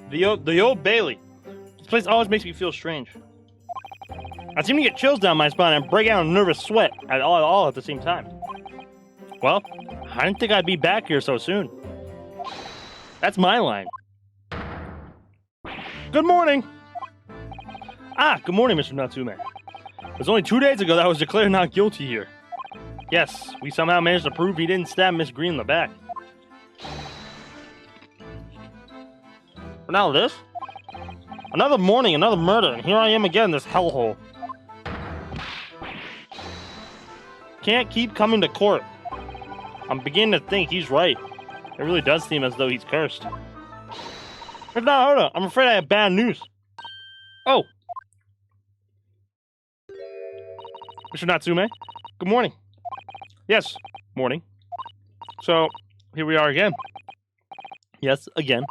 The Old Bailey. This place always makes me feel strange. I seem to get chills down my spine and break out in a nervous sweat all at the same time. Well, I didn't think I'd be back here so soon. That's my line. Good morning. Good morning, Mr. Natsume. It was only 2 days ago that I was declared not guilty here. Yes, we somehow managed to prove he didn't stab Miss Green in the back. But now this? Another morning, another murder, and here I am again in this hellhole. Can't keep coming to court. I'm beginning to think he's right. It really does seem as though he's cursed. But now, hold on. I'm afraid I have bad news. Oh. Mr. Natsume, good morning. Yes, morning. So, here we are again. Yes, again.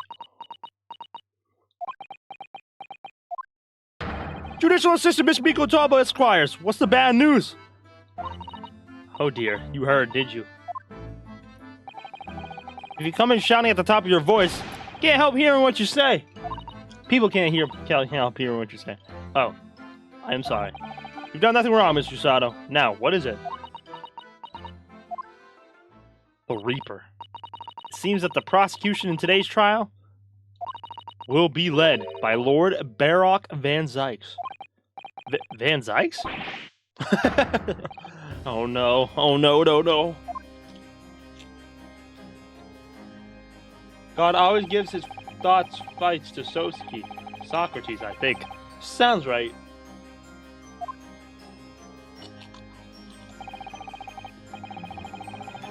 Judicial Assistant Miss Miko Taba Esquires, what's the bad news? Oh dear, you heard, did you? If you come in shouting at the top of your voice, can't help hearing what you say. People can't help hearing what you say. Oh, I am sorry. You've done nothing wrong, Mr. Sato. Now, what is it? The Reaper. It seems that the prosecution in today's trial will be led by Lord Barok Van Zieks. Van Zieks? Oh no, no. God always gives his thoughts fights to Socrates, I think. Sounds right.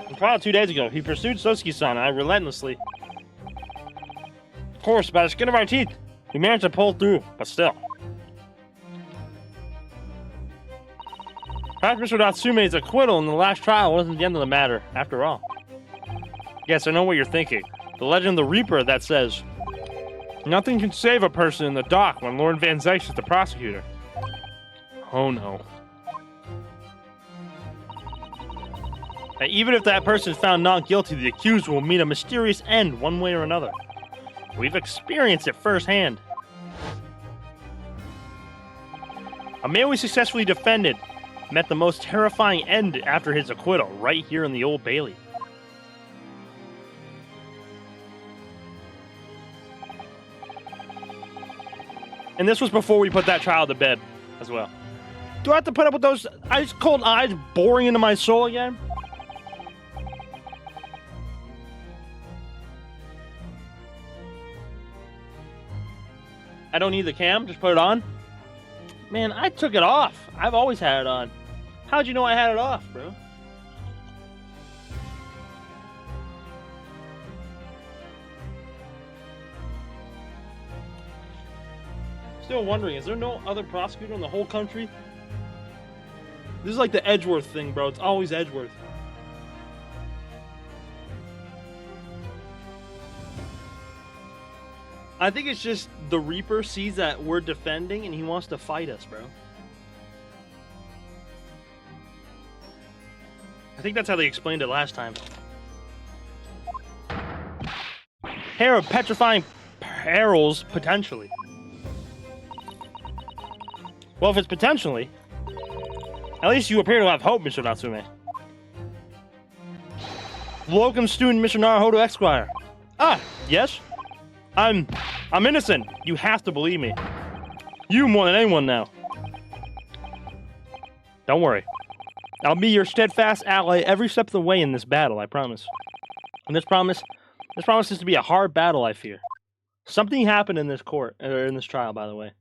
In trial 2 days ago, he pursued Sosuke-san and I relentlessly. Of course, by the skin of our teeth, we managed to pull through, but still. Perhaps Mr. Natsume's acquittal in the last trial wasn't the end of the matter, after all. Yes, I know what you're thinking. The legend of the Reaper that says, nothing can save a person in the dock when Lord Van Zieks is the prosecutor. Oh no. And even if that person is found not guilty, the accused will meet a mysterious end one way or another. We've experienced it firsthand. A man we successfully defended met the most terrifying end after his acquittal right here in the Old Bailey. And this was before we put that trial to bed as well. Do I have to put up with those ice cold eyes boring into my soul again? I don't need the cam, just put it on. Man, I took it off. I've always had it on. How'd you know I had it off, bro? Still wondering, is there no other prosecutor in the whole country? This is like the Edgeworth thing, bro. It's always Edgeworth. I think it's just the Reaper sees that we're defending and he wants to fight us, bro. I think that's how they explained it last time. Hair of petrifying perils, potentially. Well, if it's potentially, at least you appear to have hope, Mr. Natsume. Locum student Mr. Naruhodo Esquire. Ah, yes? I'm innocent. You have to believe me. You more than anyone now. Don't worry. I'll be your steadfast ally every step of the way in this battle, I promise. And this promises to be a hard battle, I fear. Something happened in this in this trial, by the way.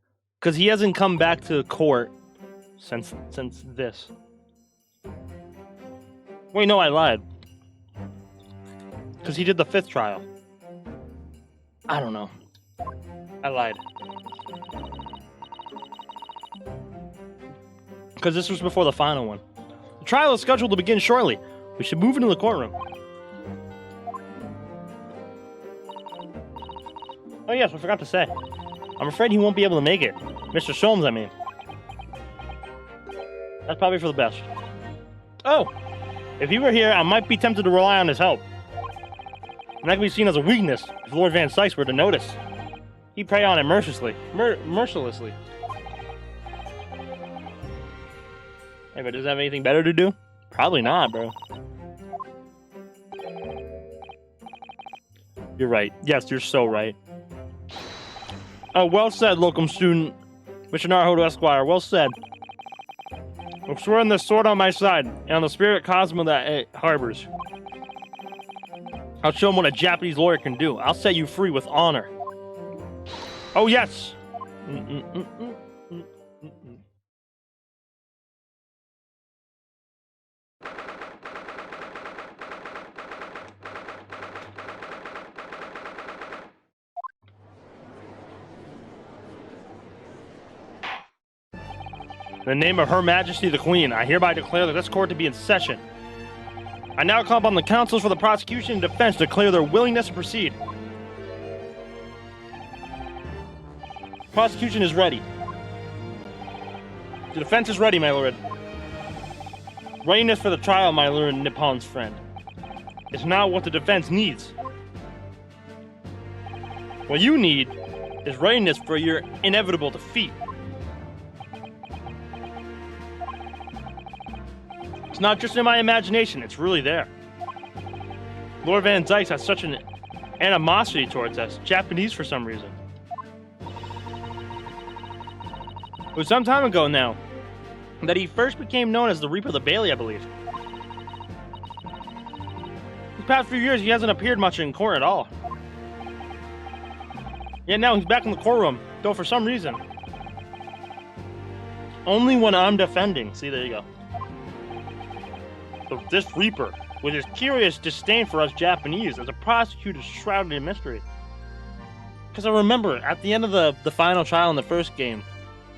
Because he hasn't come back to court since this. Wait, no, I lied. Because he did the 5th trial. I don't know. I lied. Because this was before the final one. The trial is scheduled to begin shortly. We should move into the courtroom. Oh yes, I forgot to say. I'm afraid he won't be able to make it. Mr. Sholmes, I mean. That's probably for the best. Oh! If he were here, I might be tempted to rely on his help. And that could be seen as a weakness if Lord Van Zieks were to notice. He prey on it mercilessly. Hey, but does it have anything better to do? Probably not, bro. You're right. Yes, you're so right. Oh, well said, locum student. Missionar Hodo Esquire, well said. I've sworn the sword on my side, and on the spirit cosmo that it harbors. I'll show him what a Japanese lawyer can do. I'll set you free with honor. Oh, yes! In the name of Her Majesty the Queen, I hereby declare that this court to be in session. I now call upon the counsels for the prosecution and defense to declare their willingness to proceed. Prosecution is ready. The defense is ready, my lord. Readiness for the trial, my lord Nippon's friend, is not what the defense needs. What you need is readiness for your inevitable defeat. It's not just in my imagination, it's really there. Lord Van Zieks has such an animosity towards us, Japanese for some reason. It was some time ago now that he first became known as the Reaper of the Bailey, I believe. These past few years, he hasn't appeared much in court at all. Yet now he's back in the courtroom, though for some reason. Only when I'm defending. See, there you go. But this Reaper, with his curious disdain for us Japanese, as a prosecutor shrouded in mystery. Because I remember, at the end of the final trial in the first game,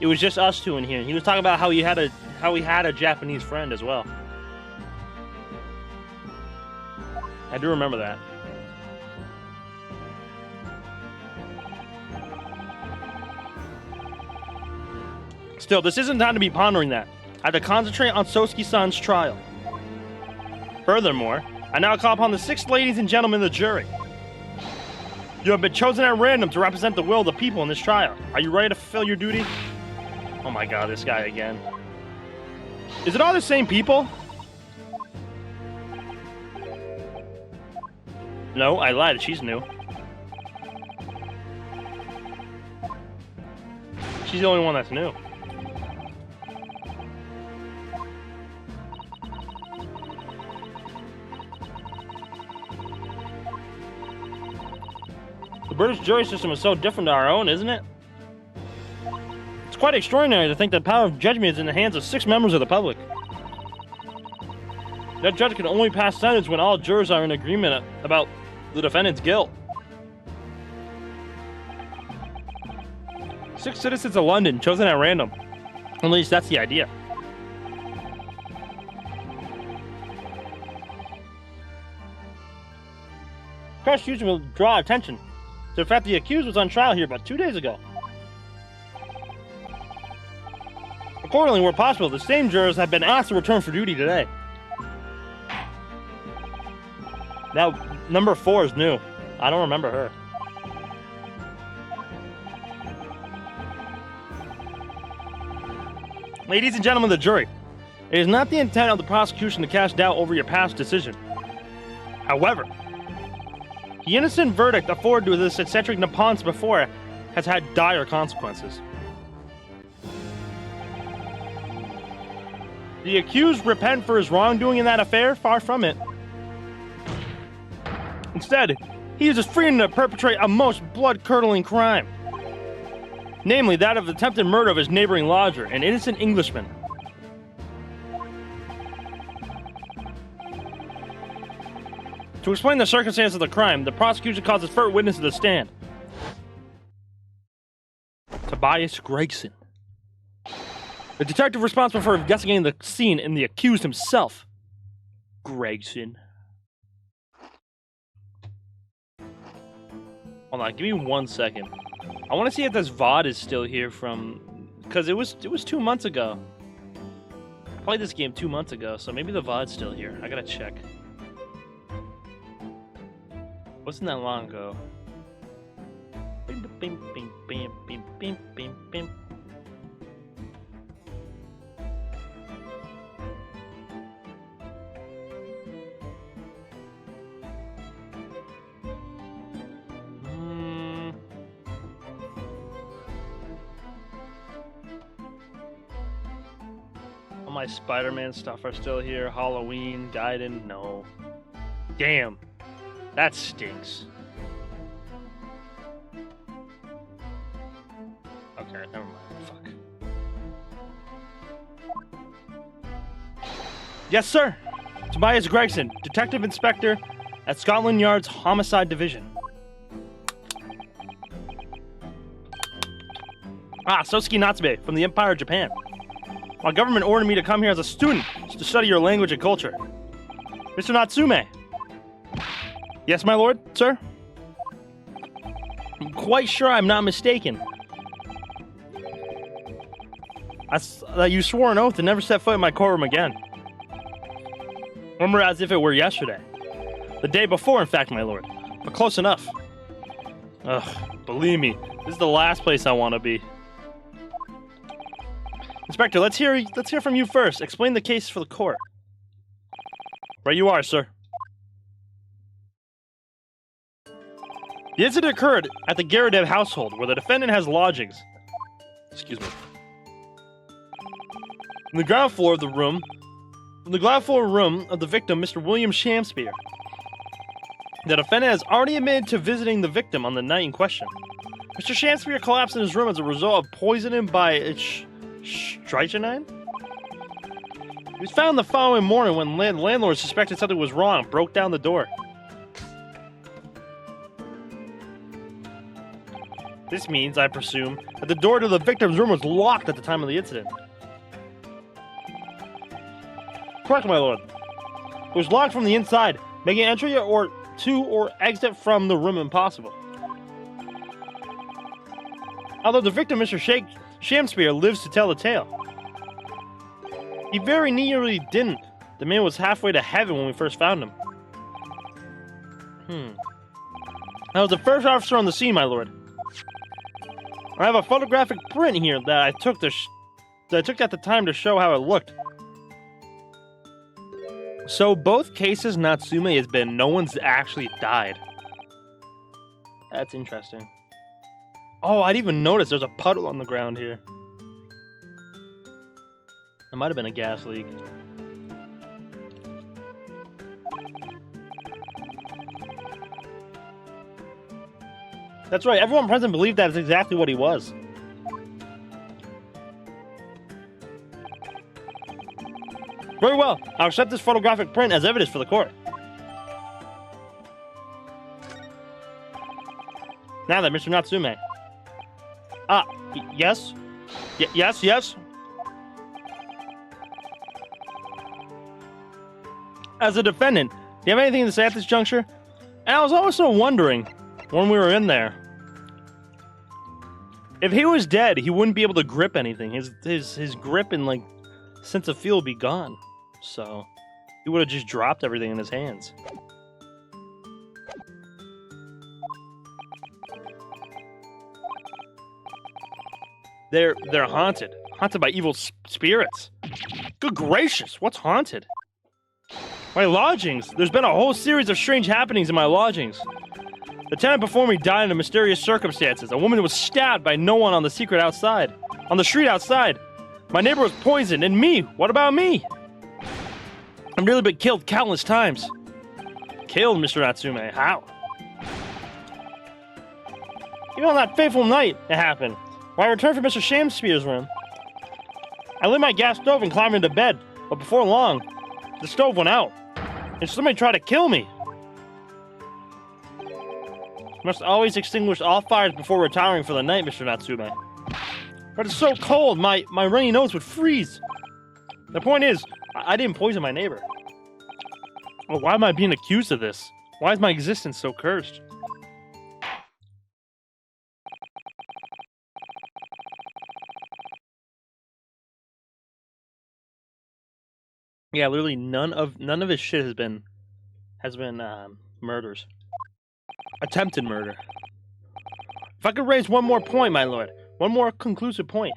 it was just us two in here. He was talking about how he had a Japanese friend as well. I do remember that. Still, this isn't time to be pondering that. I have to concentrate on Sosuke-san's trial. Furthermore, I now call upon the 6 ladies and gentlemen of the jury. You have been chosen at random to represent the will of the people in this trial. Are you ready to fulfill your duty? Oh my god, this guy again. Is it all the same people? No, I lied. She's new. She's the only one that's new. The British jury system is so different to our own, isn't it? It's quite extraordinary to think that power of judgment is in the hands of 6 members of the public. That judge can only pass sentence when all jurors are in agreement about the defendant's guilt. 6 citizens of London, chosen at random. At least that's the idea. Prosecution will draw attention to the fact the accused was on trial here about 2 days ago. Accordingly, where possible, the same jurors have been asked to return for duty today. Now, number 4 is new. I don't remember her. Ladies and gentlemen of the jury, it is not the intent of the prosecution to cast doubt over your past decision. However, the innocent verdict afforded to this eccentric Nippons before has had dire consequences. The accused repent for his wrongdoing in that affair? Far from it. Instead, he uses freedom to perpetrate a most blood-curdling crime. Namely, that of attempted murder of his neighboring lodger, an innocent Englishman. To explain the circumstance of the crime, the prosecution calls its first witness to the stand. Tobias Gregson. The detective responsible for investigating the scene and the accused himself. Gregson. Hold on, give me 1 second. I want to see if this VOD is still here from... Because it was 2 months ago. I played this game 2 months ago, so maybe the VOD's still here. I gotta check. Wasn't that long ago. bim, bim, bim, bim, bim, bim, bim. All my Spider-Man stuff are still here. Halloween, Gaiden, no. Damn. That stinks. Okay, never mind. Fuck. Yes, sir. Tobias Gregson, Detective Inspector at Scotland Yard's Homicide Division. Ah, Sosuke Natsume from the Empire of Japan. My government ordered me to come here as a student to study your language and culture. Mr. Natsume. Yes, my lord, sir? I'm quite sure I'm not mistaken. You swore an oath to never set foot in my courtroom again. Remember as if it were yesterday. The day before, in fact, my lord. But close enough. Ugh, believe me, this is the last place I want to be. Inspector, let's hear from you first. Explain the case for the court. Right you are, sir. The incident occurred at the Garadev household, where the defendant has lodgings. Excuse me. In the ground floor room of the victim, Mr. William Shamspeare. The defendant has already admitted to visiting the victim on the night in question. Mr. Shamspeare collapsed in his room as a result of poisoning by strychnine. He was found the following morning when landlord suspected something was wrong and broke down the door. This means, I presume, that the door to the victim's room was locked at the time of the incident. Correct, my lord. It was locked from the inside, making entry or exit from the room impossible. Although the victim, Mr. Shamspeare, lives to tell the tale. He very nearly didn't. The man was halfway to heaven when we first found him. I was the first officer on the scene, my lord. I have a photographic print here that I took at the time to show how it looked. So both cases Natsume has been, no one's actually died. That's interesting. Oh, I didn't even notice there's a puddle on the ground here. It might have been a gas leak. That's right, everyone present believed that is exactly what he was. Very well, I'll accept this photographic print as evidence for the court. Now then, Mr. Natsume. Yes? Yes? As a defendant, do you have anything to say at this juncture? And I was also wondering, when we were in there, if he was dead, he wouldn't be able to grip anything. His grip and, like, sense of feel would be gone. So, he would have just dropped everything in his hands. They're haunted. Haunted by evil spirits. Good gracious, what's haunted? My lodgings. There's been a whole series of strange happenings in my lodgings. The tenant before me died under mysterious circumstances. A woman was stabbed by no one on the street outside. My neighbor was poisoned, and me? What about me? I've nearly been killed countless times. Killed, Mr. Natsume? How? Even on that fateful night, it happened. When I returned from Mr. Shamspeare's room, I lit my gas stove and climbed into bed, but before long, the stove went out, and somebody tried to kill me. You must always extinguish all fires before retiring for the night, Mr. Natsume. But it's so cold, my runny nose would freeze. The point is, I didn't poison my neighbor. Well, why am I being accused of this? Why is my existence so cursed? Yeah, literally none of his shit has been murders. Attempted murder. If I could raise one more point, my lord. One more conclusive point.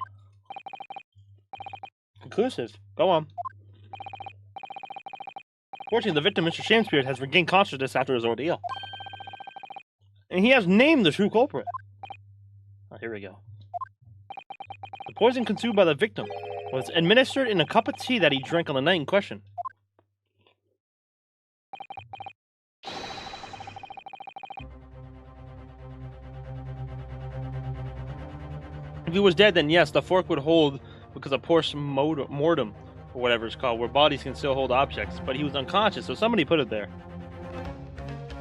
Conclusive? Go on. Fortunately, the victim, Mr. Shamspears, has regained consciousness after his ordeal. And he has named the true culprit. Oh, here we go. The poison consumed by the victim was administered in a cup of tea that he drank on the night in question. If he was dead, then yes, the fork would hold because of post-mortem, or whatever it's called, where bodies can still hold objects. But he was unconscious, so somebody put it there.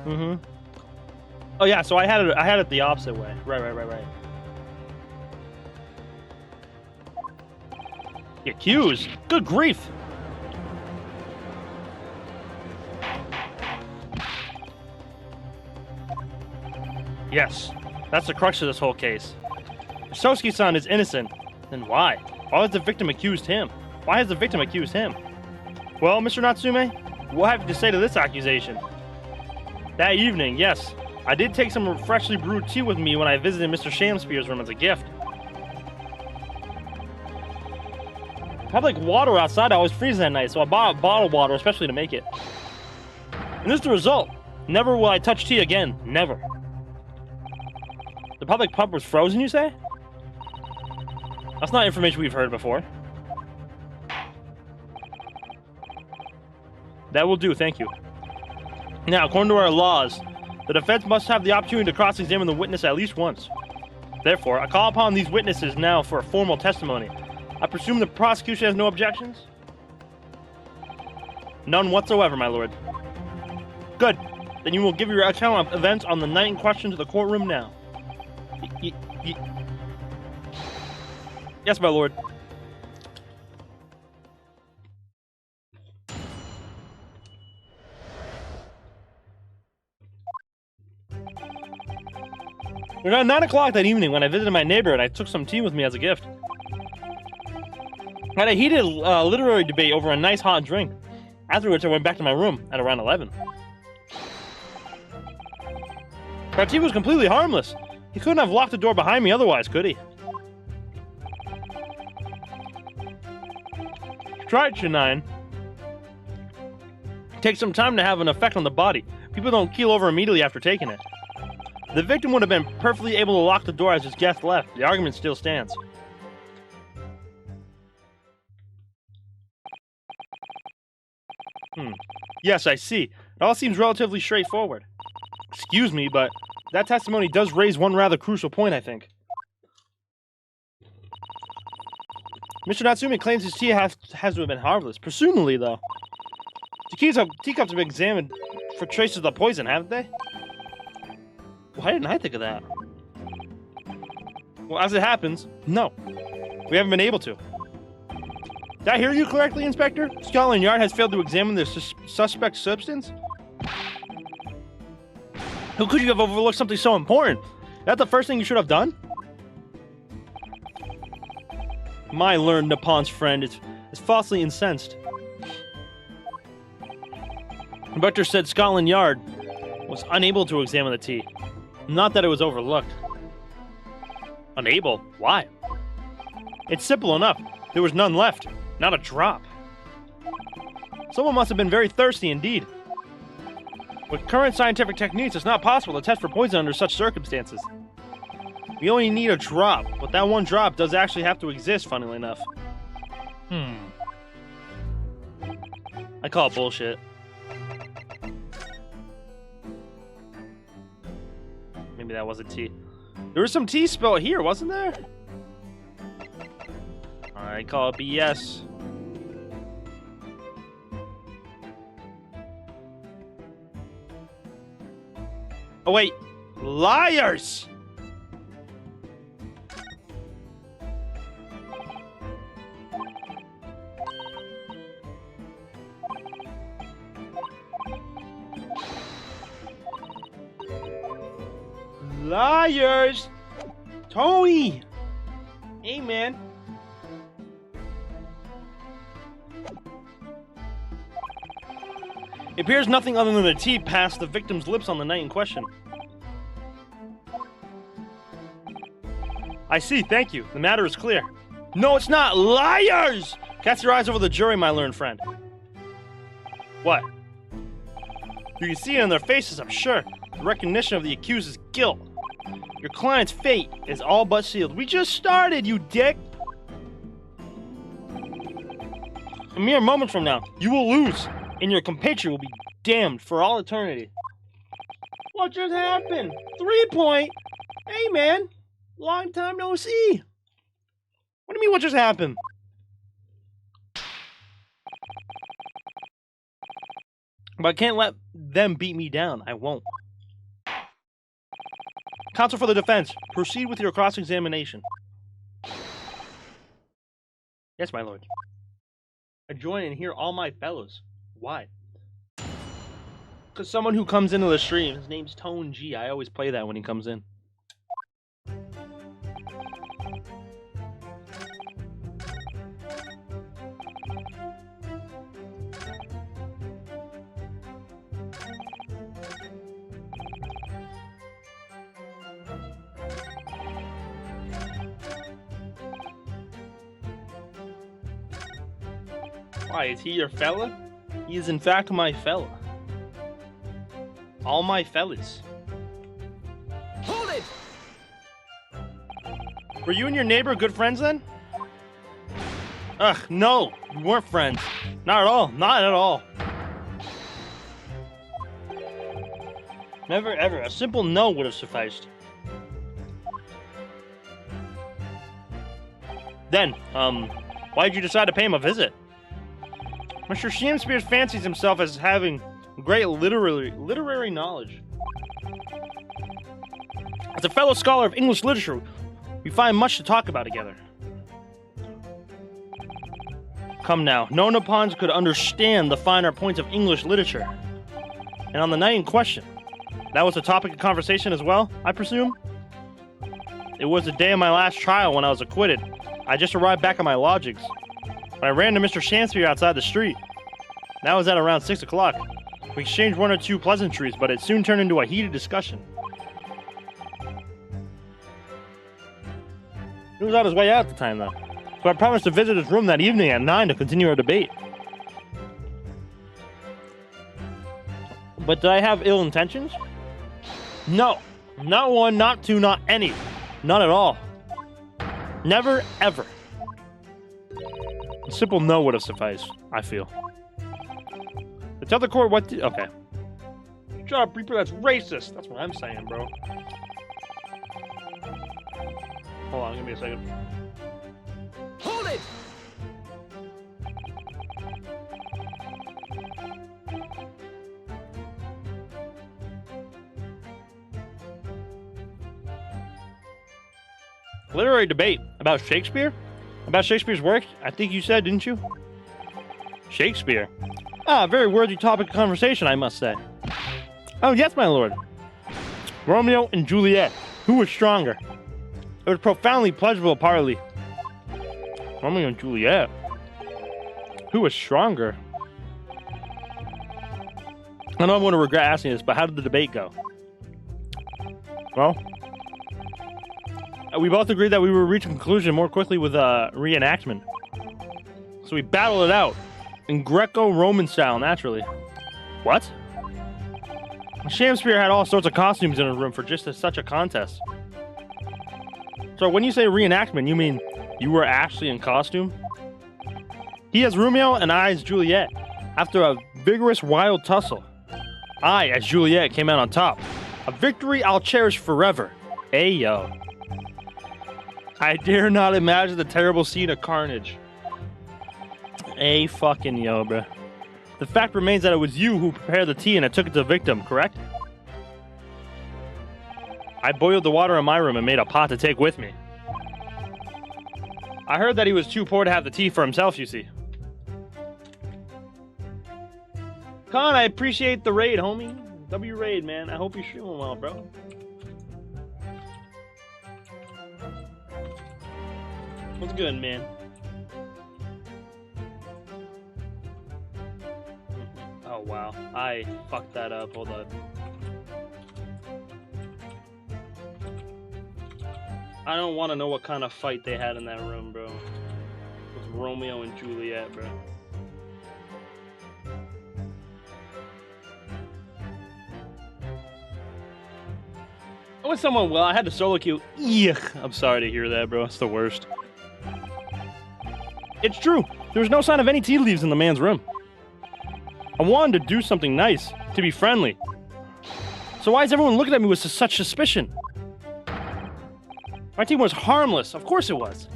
Mm-hmm. Oh yeah, so I had it the opposite way. Right. The accused? Good grief! Yes, that's the crux of this whole case. If Sosuke-san is innocent, then why? Why has the victim accused him? Why has the victim accused him? Well, Mr. Natsume, what have you to say to this accusation? That evening, yes, I did take some freshly brewed tea with me when I visited Mr. Shamspears' room as a gift. I had like water outside, I was freezing that night, so I bought a bottle of water especially to make it. And this is the result. Never will I touch tea again. Never. The public pump was frozen, you say? That's not information we've heard before. That will do, thank you. Now, according to our laws, the defense must have the opportunity to cross-examine the witness at least once. Therefore, I call upon these witnesses now for a formal testimony. I presume the prosecution has no objections? None whatsoever, my lord. Good. Then you will give your account of events on the night in question to the courtroom now. Yes, my lord. It was at 9 o'clock that evening when I visited my neighbor and I took some tea with me as a gift. I had a heated literary debate over a nice hot drink. Afterwards, I went back to my room at around 11. Our tea was completely harmless. He couldn't have locked the door behind me otherwise, could he? Tried, Shinine. It takes some time to have an effect on the body. People don't keel over immediately after taking it. The victim would have been perfectly able to lock the door as his guest left. The argument still stands. Yes, I see. It all seems relatively straightforward. Excuse me, but that testimony does raise one rather crucial point, I think. Mr. Natsume claims his tea has to have been harmless. Presumably, though. The teacups have been examined for traces of the poison, haven't they? Why didn't I think of that? Well, as it happens, no. We haven't been able to. Did I hear you correctly, Inspector? Scotland Yard has failed to examine the suspect's substance? How could you have overlooked something so important? Is that the first thing you should have done? My learned Nippon's friend is falsely incensed. The Inspector said Scotland Yard was unable to examine the tea. Not that it was overlooked. Unable? Why? It's simple enough. There was none left. Not a drop. Someone must have been very thirsty indeed. With current scientific techniques, it's not possible to test for poison under such circumstances. We only need a drop, but that one drop does actually have to exist, funnily enough. I call it bullshit. Maybe that wasn't tea. There was some tea spilled here, wasn't there? I call it BS. Oh wait, liars! Liars! Toei! Hey, man. It appears nothing other than the tea passed the victim's lips on the night in question. I see, thank you. The matter is clear. No, it's not. Liars! Cast your eyes over the jury, my learned friend. What? You can see it in their faces, I'm sure. The recognition of the accused's guilt. Your client's fate is all but sealed. We just started, you dick! A mere moment from now, you will lose, and your compatriot will be damned for all eternity. What just happened? 3-point? Hey, man. Long time no see. What do you mean, what just happened? But I can't let them beat me down. I won't. Counsel for the defense, proceed with your cross-examination. Yes, my lord. I join and hear all my fellows. Why? Because someone who comes into the stream, his name's Tone G. I always play that when he comes in. Why, is he your fella? He is in fact my fella. All my fellas. Hold it! Were you and your neighbor good friends then? Ugh, no, we weren't friends. Not at all, not at all. Never ever, a simple no would have sufficed. Then, why'd you decide to pay him a visit? Mr. Shamspears fancies himself as having great literary knowledge. As a fellow scholar of English literature, we find much to talk about together. Come now, no Nippons could understand the finer points of English literature. And on the night in question, that was the topic of conversation as well, I presume? It was the day of my last trial when I was acquitted. I just arrived back at my lodgings. When I ran to Mr. Shamspeare outside the street. That was at around 6 o'clock. We exchanged one or two pleasantries, but it soon turned into a heated discussion. He was on his way out at the time, though. So I promised to visit his room that evening at 9 to continue our debate. But did I have ill intentions? No. Not one, not two, not any. None at all. Never, ever. A simple no would have sufficed, I feel. But tell the court what to... Okay. Shut up, Reaper, that's racist. That's what I'm saying, bro. Hold on, give me a second. Hold it! Literary debate about Shakespeare? About Shakespeare's work? I think you said, didn't you? Shakespeare? Ah, a very worthy topic of conversation, I must say. Oh, yes, my lord. Romeo and Juliet. Who was stronger? It was profoundly pleasurable parley. Romeo and Juliet. Who was stronger? I know I'm going to regret asking this, but how did the debate go? Well, we both agreed that we would reach a conclusion more quickly with a reenactment. So we battled it out in Greco-Roman style, naturally. What? Shamspeare had all sorts of costumes in his room for just such a contest. So when you say reenactment, you mean you were actually in costume? He as Romeo and I as Juliet. After a vigorous, wild tussle, I as Juliet came out on top. A victory I'll cherish forever. Ayo. I dare not imagine the terrible scene of carnage. A fucking yo, bruh. The fact remains that it was you who prepared the tea and I took it to the victim, correct? I boiled the water in my room and made a pot to take with me. I heard that he was too poor to have the tea for himself, you see. Con, I appreciate the raid, homie. W raid, man. I hope you're streaming well, bro. What's good, man? Oh, wow. I fucked that up. Hold on. I don't want to know what kind of fight they had in that room, bro. With Romeo and Juliet, bro. I went someone well. I had to solo queue. Yuck. I'm sorry to hear that, bro. It's the worst. It's true. There was no sign of any tea leaves in the man's room. I wanted to do something nice, to be friendly. So why is everyone looking at me with such suspicion? My team was harmless. Of course it was.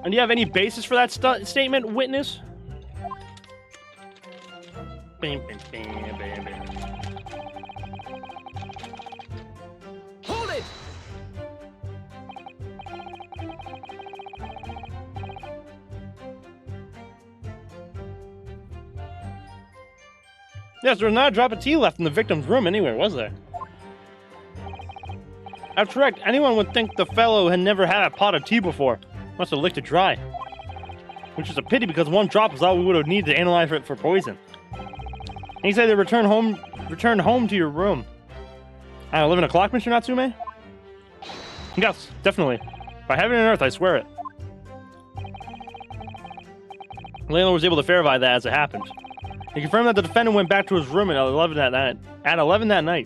And do you have any basis for that statement, witness? Bam, bam, bam, bam, bam. Hold it! Yes, there was not a drop of tea left in the victim's room anywhere, was there? That's correct. Anyone would think the fellow had never had a pot of tea before. Must have licked it dry. Which is a pity because one drop was all we would have needed to analyze it for poison. And he said they returned home to your room. I 11 o'clock, Mr. Natsume? Yes, definitely. By heaven and earth, I swear it. The landlord was able to verify that as it happened. He confirmed that the defendant went back to his room at 11 that night.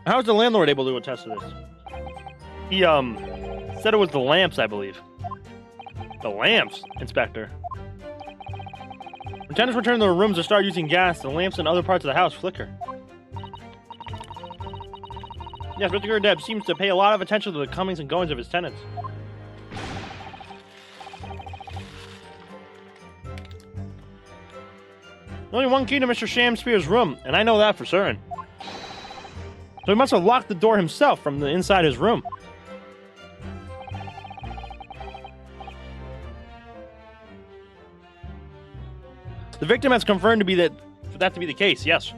How was the landlord able to attest to this? He, said it was the lamps, I believe. The lamps, Inspector. When tenants returned to their rooms to start using gas, the lamps in other parts of the house flicker. Yes, Mr. Gurdeb seems to pay a lot of attention to the comings and goings of his tenants. Only one key to Mr. Shamspeare's room, and I know that for certain. So he must have locked the door himself from the inside his room. The victim has confirmed for that to be the case, yes.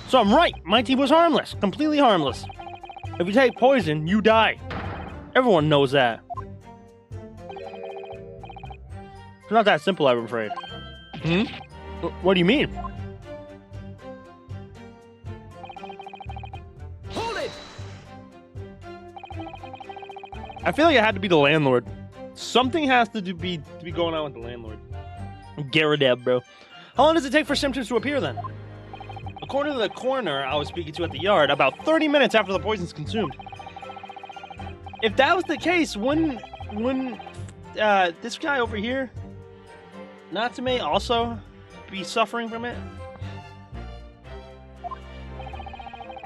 So I'm right, my tea was harmless, completely harmless. If you take poison, you die. Everyone knows that. It's not that simple, I'm afraid. What do you mean? Hold it! I feel like it had to be the landlord. Something has to be going on with the landlord. Garadeb, bro. How long does it take for symptoms to appear then? According to the coroner I was speaking to at the yard, about 30 minutes after the poison's consumed. If that was the case, wouldn't this guy over here, Natsume, also be suffering from it?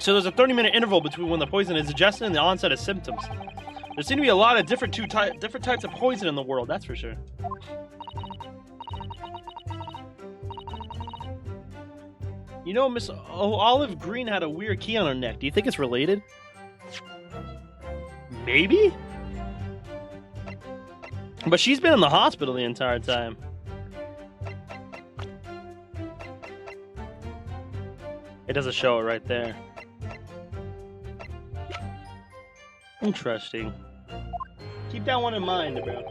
So there's a 30-minute interval between when the poison is ingested and the onset of symptoms. There seem to be a lot of different types of poison in the world, that's for sure. You know, Miss Olive Green had a weird key on her neck. Do you think it's related? Maybe? But she's been in the hospital the entire time. It doesn't show it right there. Interesting. Keep that one in mind, bro.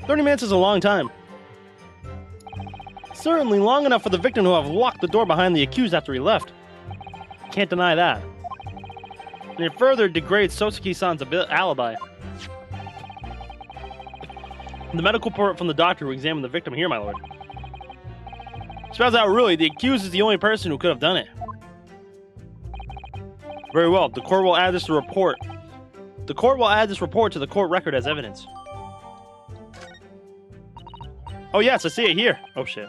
30 minutes is a long time. Certainly long enough for the victim to have locked the door behind the accused after he left. Can't deny that. And it further degrades Sosuke-san's alibi. The medical report from the doctor who examined the victim here, my lord. Spells out really, the accused is the only person who could have done it. Very well, the court will add this report. The court will add this report to the court record as evidence. Oh yes, I see it here. Oh shit.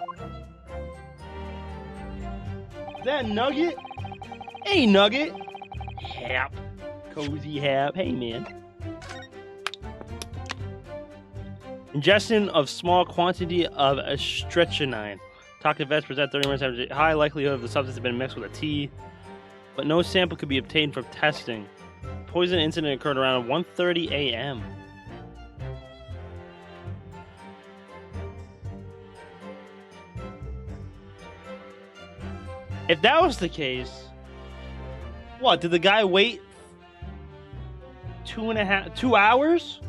Is that Nugget? Hey Nugget. Hap. Cozy Hap. Hey man. Ingestion of small quantity of strychnine. Talkative vets present 30 minutes after high likelihood of the substance has been mixed with a tea, but no sample could be obtained from testing. Poison incident occurred around 1:30 a.m. If that was the case, what, did the guy wait 2 hours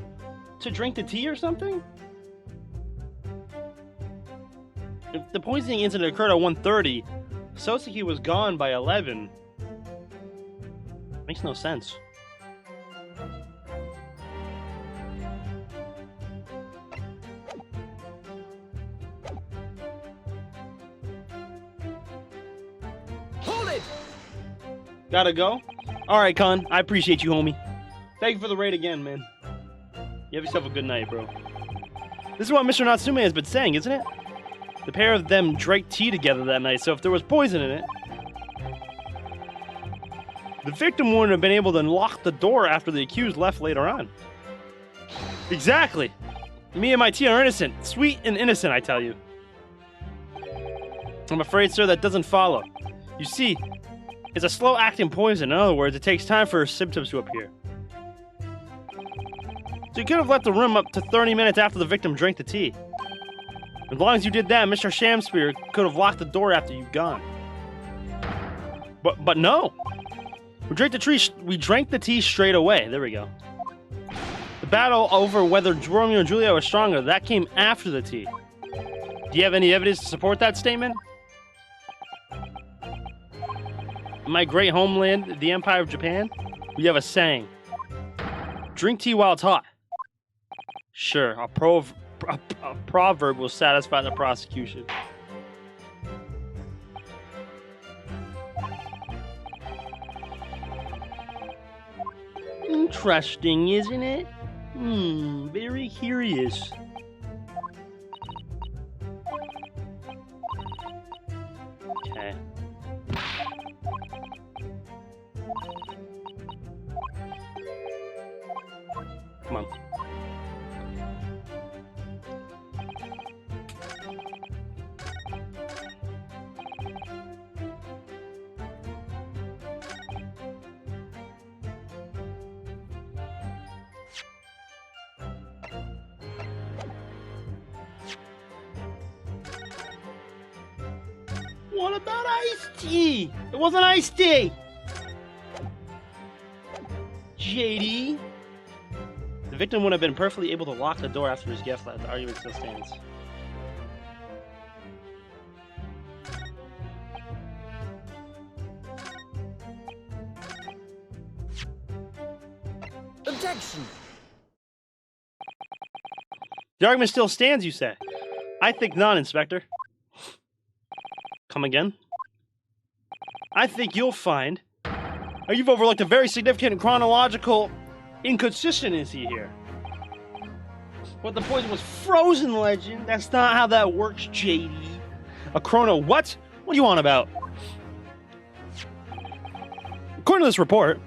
to drink the tea or something? If the poisoning incident occurred at 1:30, Sosuke was gone by 11. Makes no sense. Hold it! Gotta go? Alright, Con. I appreciate you, homie. Thank you for the raid again, man. You have yourself a good night, bro. This is what Mr. Natsume has been saying, isn't it? The pair of them drank tea together that night, so if there was poison in it, the victim wouldn't have been able to unlock the door after the accused left later on. Exactly. Me and my tea are innocent. Sweet and innocent, I tell you. I'm afraid, sir, that doesn't follow. You see, it's a slow-acting poison. In other words, it takes time for symptoms to appear. So you could have left the room up to 30 minutes after the victim drank the tea. As long as you did that, Mr. Shamspear could have locked the door after you'd gone. But no! We drank the tea straight away. There we go. The battle over whether Romeo and Juliet were stronger, that came after the tea. Do you have any evidence to support that statement? In my great homeland, the Empire of Japan, we have a saying. Drink tea while it's hot. Sure, a proverb will satisfy the prosecution. Interesting, isn't it? Very curious. Okay. Come on. What about iced tea? It wasn't iced tea! JD? The victim would have been perfectly able to lock the door after his gift left. The argument still stands. Objection! The argument still stands, you say? I think not, Inspector. Come again? I think you'll find you've overlooked a very significant chronological inconsistency here. What, the poison was frozen, legend? That's not how that works, JD. A chrono what? What do you want about? According to this report,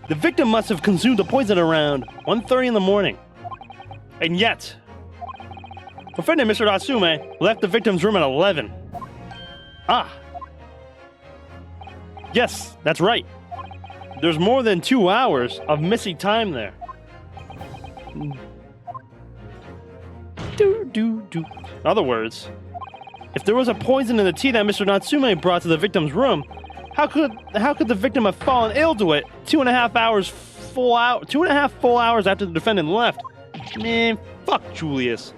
the victim must have consumed the poison around 1:30 in the morning. And yet, defendant Mr. Natsume left the victim's room at 11. Ah. Yes, that's right. There's more than 2 hours of missing time there. In other words, if there was a poison in the tea that Mr. Natsume brought to the victim's room, how could the victim have fallen ill to it 2.5 full hours after the defendant left? Man, fuck Julius.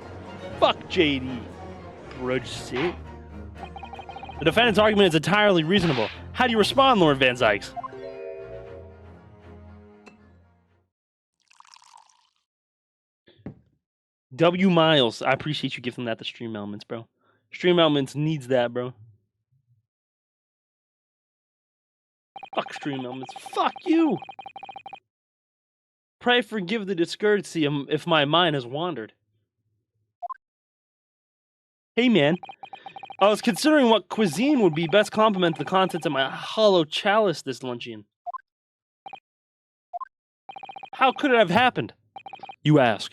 Fuck JD. Grudge sit. The defendant's argument is entirely reasonable. How do you respond, Lord Van Zieks? W. Miles, I appreciate you giving that to Stream Elements, bro. Stream Elements needs that, bro. Fuck Stream Elements. Fuck you! Pray forgive the discourtesy if my mind has wandered. Hey, man. I was considering what cuisine would be best complement the contents of my hollow chalice this luncheon. How could it have happened? You ask.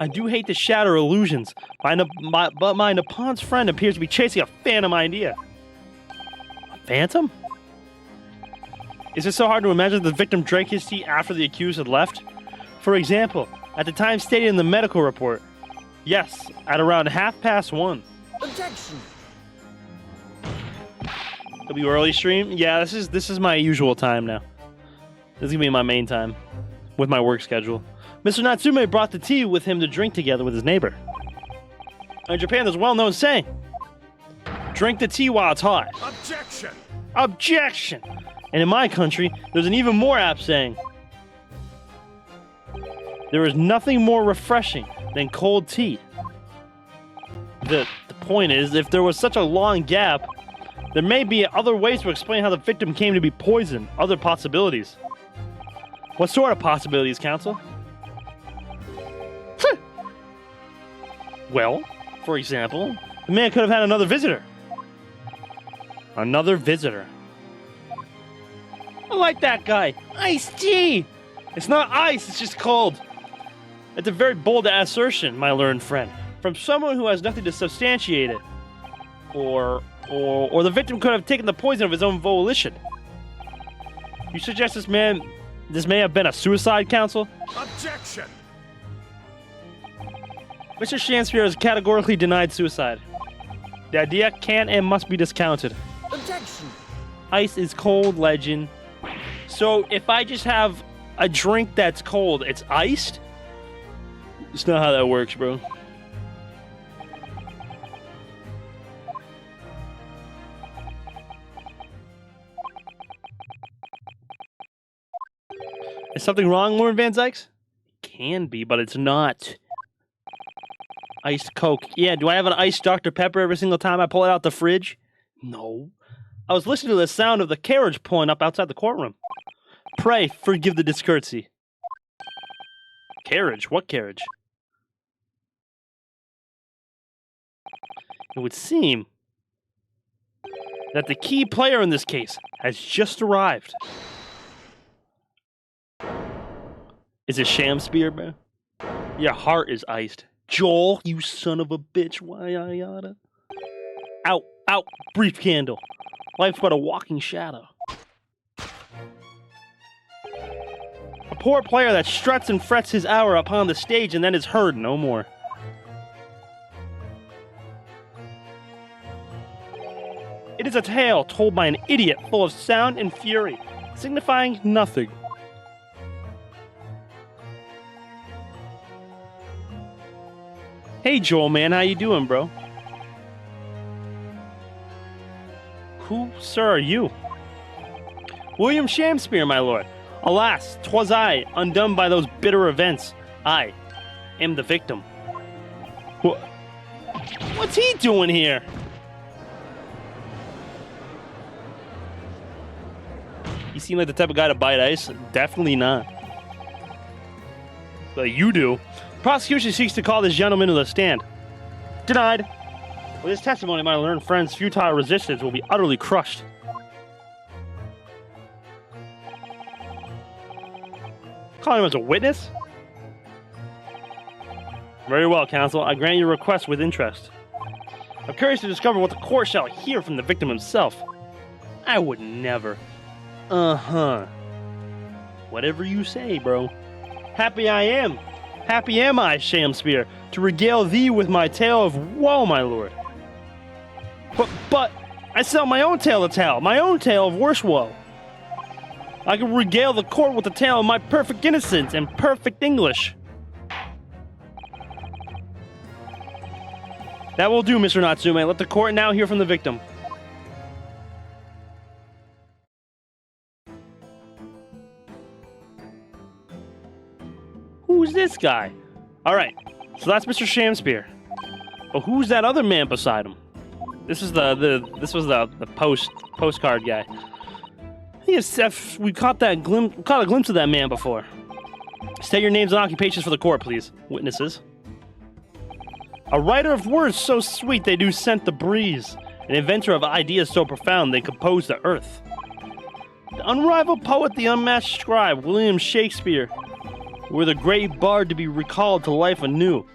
I do hate to shatter illusions, but my Nipon's friend appears to be chasing a phantom idea. A phantom? Is it so hard to imagine the victim drank his tea after the accused had left? For example, at the time stated in the medical report, yes, at around 1:30. Objection! W early stream? Yeah, this is my usual time now. This is gonna be my main time with my work schedule. Mr. Natsume brought the tea with him to drink together with his neighbor. In Japan, there's a well-known saying: drink the tea while it's hot. Objection! Objection! And in my country, there's an even more apt saying. There is nothing more refreshing than cold tea. The point is, if there was such a long gap, there may be other ways to explain how the victim came to be poisoned. Other possibilities. What sort of possibilities, Counsel? Well, for example, the man could have had another visitor. Another visitor. I like that guy. Iced tea! It's not ice, it's just cold. It's a very bold assertion, my learned friend, from someone who has nothing to substantiate it. Or the victim could have taken the poison of his own volition. You suggest this may have been a suicide, Counsel? Objection! Mr. Shakespeare has categorically denied suicide. The idea can and must be discounted. Objection! Ice is cold, legend. So if I just have a drink that's cold, it's iced? It's not how that works, bro. Is something wrong, Lord Van Zieks? It can be, but it's not. Iced Coke. Yeah, do I have an iced Dr. Pepper every single time I pull it out the fridge? No. I was listening to the sound of the carriage pulling up outside the courtroom. Pray, forgive the discourtesy. Carriage? What carriage? It would seem that the key player in this case has just arrived. Is it Shakespeare, man? Your heart is iced. Joel, you son of a bitch. Why I oughta? Out, out, brief candle. Life's but a walking shadow. A poor player that struts and frets his hour upon the stage and then is heard no more. It is a tale told by an idiot full of sound and fury, signifying nothing. Hey Joel, man, how you doing, bro? Who, sir, are you? William Shakespeare, my lord. Alas, 'twas I, undone by those bitter events. I am the victim. What's he doing here? You seem like the type of guy to bite ice. Definitely not. But you do. Prosecution seeks to call this gentleman to the stand. Denied. With his testimony, my learned friend's futile resistance will be utterly crushed. Calling him as a witness? Very well, counsel. I grant your request with interest. I'm curious to discover what the court shall hear from the victim himself. I would never. Uh-huh. Whatever you say, bro. Happy I am. Happy am I, Shakespeare, to regale thee with my tale of woe, my lord. But, I sell my own tale to tell, my own tale of worse woe. I can regale the court with the tale of my perfect innocence and perfect English. That will do, Mr. Natsume. Let the court now hear from the victim. Who's this guy? All right, so that's Mr. Shakespeare. But who's that other man beside him? This was the postcard guy. I think we caught a glimpse of that man before. State your names and occupations for the court, please, witnesses. A writer of words so sweet they do scent the breeze, an inventor of ideas so profound they compose the earth. The unrivaled poet, the unmatched scribe, William Shakespeare, were the great bard to be recalled to life anew.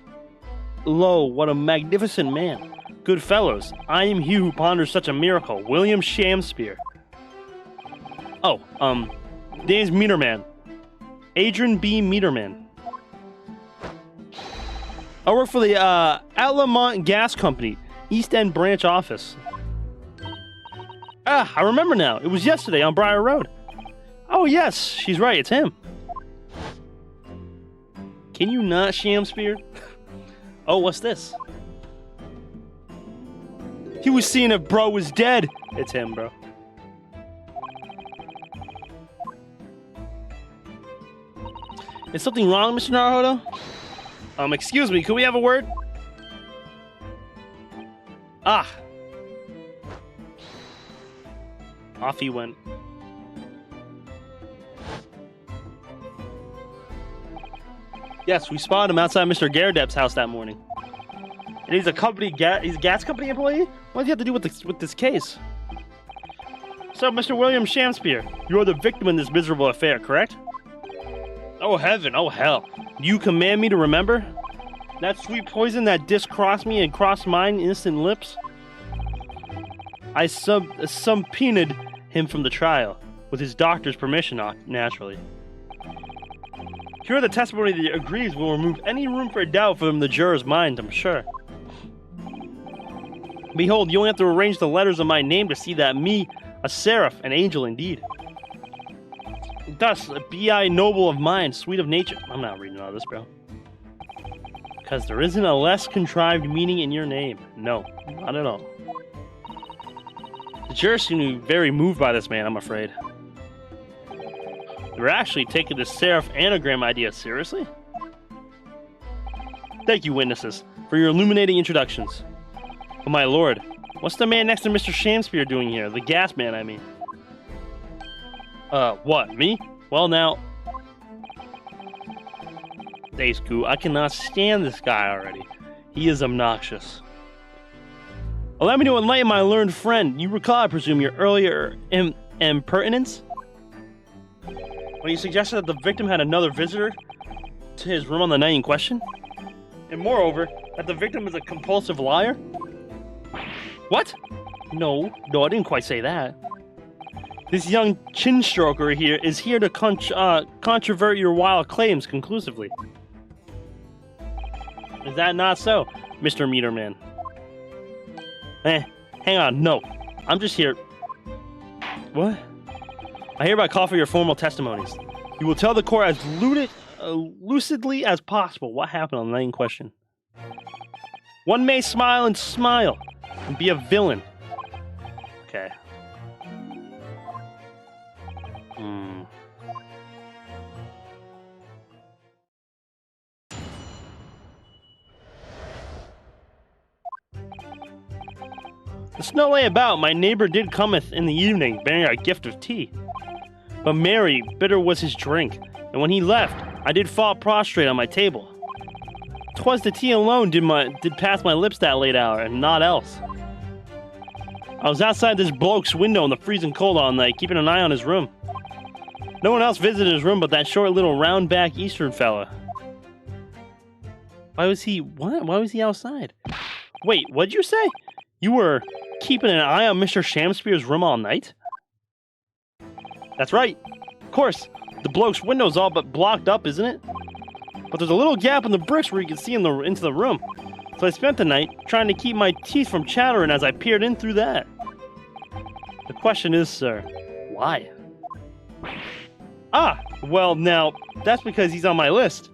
Lo, what a magnificent man. Good fellows, I am he who ponders such a miracle, William Shakespeare. Oh, name's Meterman. Adrian B. Meterman. I work for the Alamont Gas Company, East End branch office. Ah, I remember now. It was yesterday on Briar Road. Oh yes, she's right, it's him. Can you not, Shakespeare? Oh, what's this? He was seeing if bro was dead. It's him, bro. Is something wrong, Mr. Naruhodo? Excuse me, could we have a word? Ah. Off he went. Yes, we spotted him outside Mr. Garadep's house that morning. And he's a gas company employee? What does he have to do with this case? So, Mr. William Shakespeare, you are the victim in this miserable affair, correct? Oh heaven, oh hell. Do you command me to remember? That sweet poison that discrossed me and crossed mine innocent lips? I subpoenaed him from the trial, with his doctor's permission, naturally. Here the testimony that agrees will remove any room for doubt from the juror's mind, I'm sure. Behold, you only have to arrange the letters of my name to see that me, a seraph, an angel indeed. Thus, be I noble of mind, sweet of nature. I'm not reading all this, bro. Because there isn't a less contrived meaning in your name. No, not at all. The jurors seem to be very moved by this man, I'm afraid. They're actually taking this seraph anagram idea seriously? Thank you, witnesses, for your illuminating introductions. But my lord, what's the man next to Mr. Shakespeare doing here? The gas man, I mean. What, me? Well, now... Daisuke, I cannot stand this guy already. He is obnoxious. Allow me to enlighten my learned friend. You recall, I presume, your earlier impertinence? When you suggested that the victim had another visitor to his room on the night in question? And moreover, that the victim is a compulsive liar? What? No, I didn't quite say that. This young chin-stroker here is here to controvert your wild claims conclusively. Is that not so, Mr. Meterman? Hang on, no. I'm just here... What? I hereby call for your formal testimonies. You will tell the court as lucidly as possible what happened on the night in question. One may smile and be a villain. Okay. The snow lay about. My neighbor did cometh in the evening, bearing a gift of tea. But merry, bitter was his drink, and when he left, I did fall prostrate on my table. 'Twas the tea alone did pass my lips that late hour, and naught else. I was outside this bloke's window in the freezing cold all night, keeping an eye on his room. No one else visited his room but that short little round-back Eastern fella. Why was he outside? Wait, what'd you say? You were keeping an eye on Mr. Shakespeare's room all night? That's right. Of course, the bloke's window's all but blocked up, isn't it? But there's a little gap in the bricks where you can see into the room. So I spent the night trying to keep my teeth from chattering as I peered in through that. The question is, sir, why? Ah, well now, that's because he's on my list.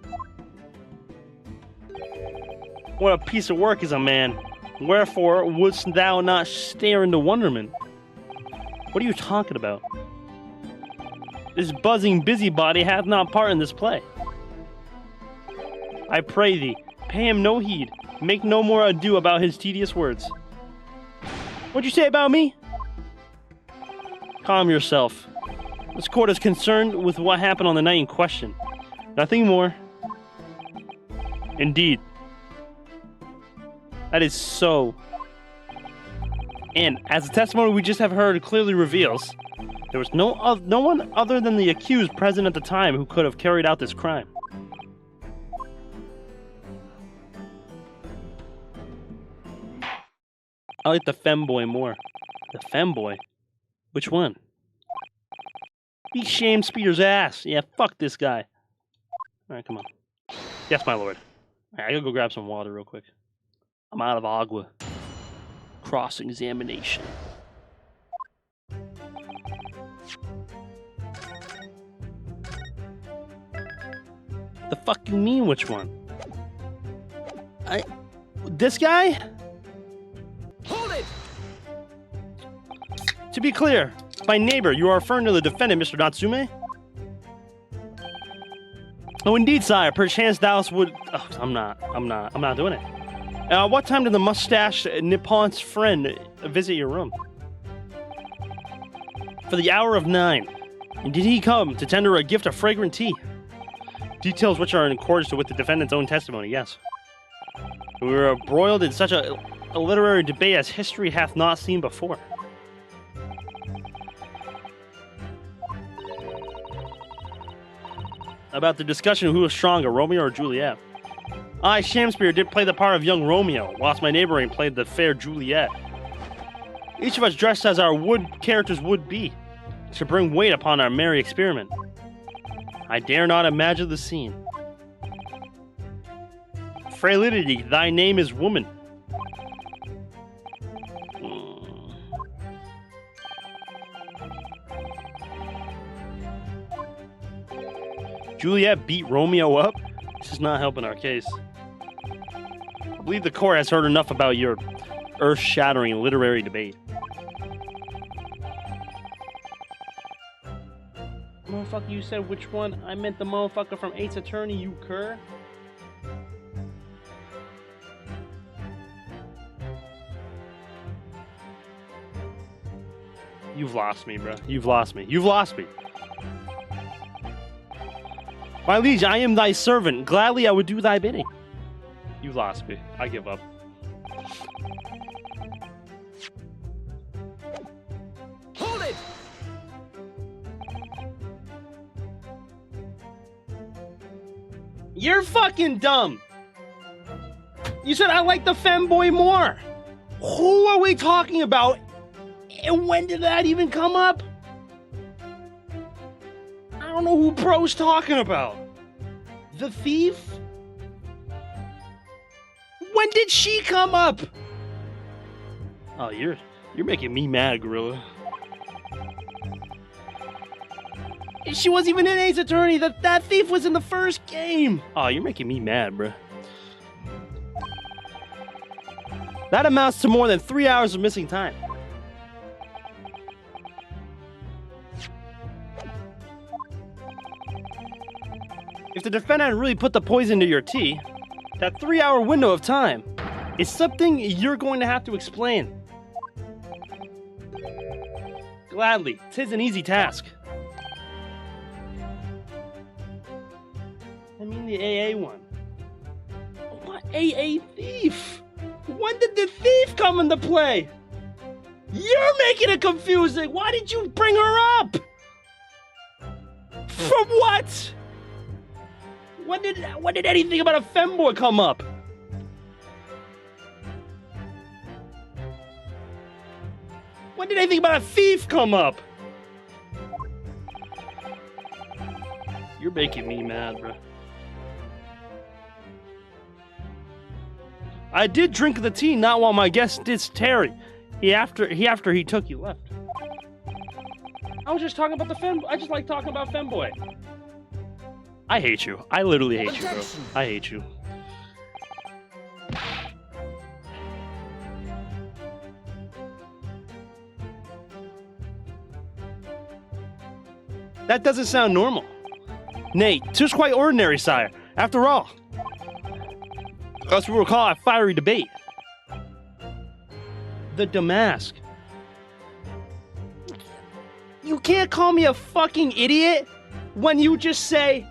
What a piece of work is a man. Wherefore wouldst thou not stare into wonderment? What are you talking about? This buzzing busybody hath not part in this play. I pray thee, pay him no heed. Make no more ado about his tedious words. What'd you say about me? Calm yourself. This court is concerned with what happened on the night in question. Nothing more. Indeed. That is so. And as the testimony we just have heard clearly reveals, there was no one other than the accused present at the time who could have carried out this crime. I like the femboy more. The femboy? Which one? Be Shakespeare's ass. Yeah, fuck this guy. Alright, come on. Yes, my lord. Alright, I gotta go grab some water real quick. I'm out of agua. Cross-examination. The fuck you mean, which one? This guy? Hold it! To be clear, by neighbor, you are referring to the defendant, Mr. Natsume? Oh, indeed, sire. Perchance Dallas would... Oh, I'm not doing it. What time did the mustache Nippon's friend visit your room? For the hour of 9. And did he come to tender a gift of fragrant tea? Details which are in accordance with the defendant's own testimony, yes. We were embroiled in such a literary debate as history hath not seen before. About the discussion of who was stronger, Romeo or Juliet. I, Shamspeare, did play the part of young Romeo, whilst my neighboring played the fair Juliet. Each of us dressed as our characters would be, to bring weight upon our merry experiment. I dare not imagine the scene. Fraility, thy name is woman. Juliet beat Romeo up? This is not helping our case. I believe the court has heard enough about your earth-shattering literary debate. Motherfucker, you said which one? I meant the motherfucker from Ace Attorney, you cur. You've lost me, bro. You've lost me. You've lost me. My liege, I am thy servant. Gladly I would do thy bidding. You lost me. I give up. Hold it! You're fucking dumb. You said I like the femboy more. Who are we talking about? And when did that even come up? I don't know who bro's talking about. The thief? When did she come up? Oh, you're making me mad, Gorilla. She wasn't even in Ace Attorney. That thief was in the first game. Oh, you're making me mad, bro. That amounts to more than 3 hours of missing time. If the defendant really put the poison into your tea, that 3-hour window of time is something you're going to have to explain. Gladly, 'tis an easy task. I mean the AA one. What AA thief? When did the thief come into play? You're making it confusing. Why did you bring her up? From what? When did anything about a femboy come up? When did anything about a thief come up? You're making me mad, bro. I did drink the tea, not while my guest did tarry. After he took you left. I was just talking about the fem. I just like talking about femboy. I hate you. I literally hate you, bro. I hate you. That doesn't sound normal. Nay, 'tis quite ordinary, sire. After all, us we will call a fiery debate. The Damask. You can't call me a fucking idiot when you just say,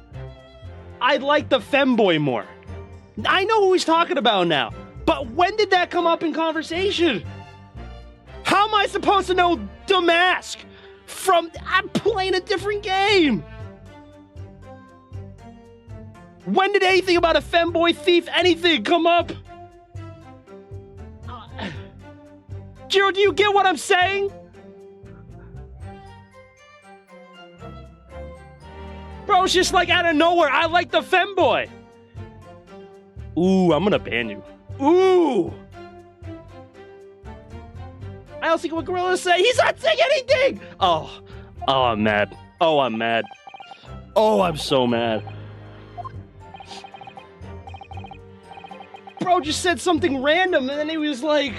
I like the femboy more. I know who he's talking about now, but when did that come up in conversation? How am I supposed to know Damask from... I'm playing a different game. When did anything about a femboy thief, anything, come up? Jiro, do you get what I'm saying? Bro, it's just like out of nowhere, I like the femboy. Ooh, I'm gonna ban you. Ooh. I don't see what Gorilla's saying. He's not saying anything. Oh, I'm mad. Oh, I'm mad. Oh, I'm so mad. Bro just said something random and then he was like,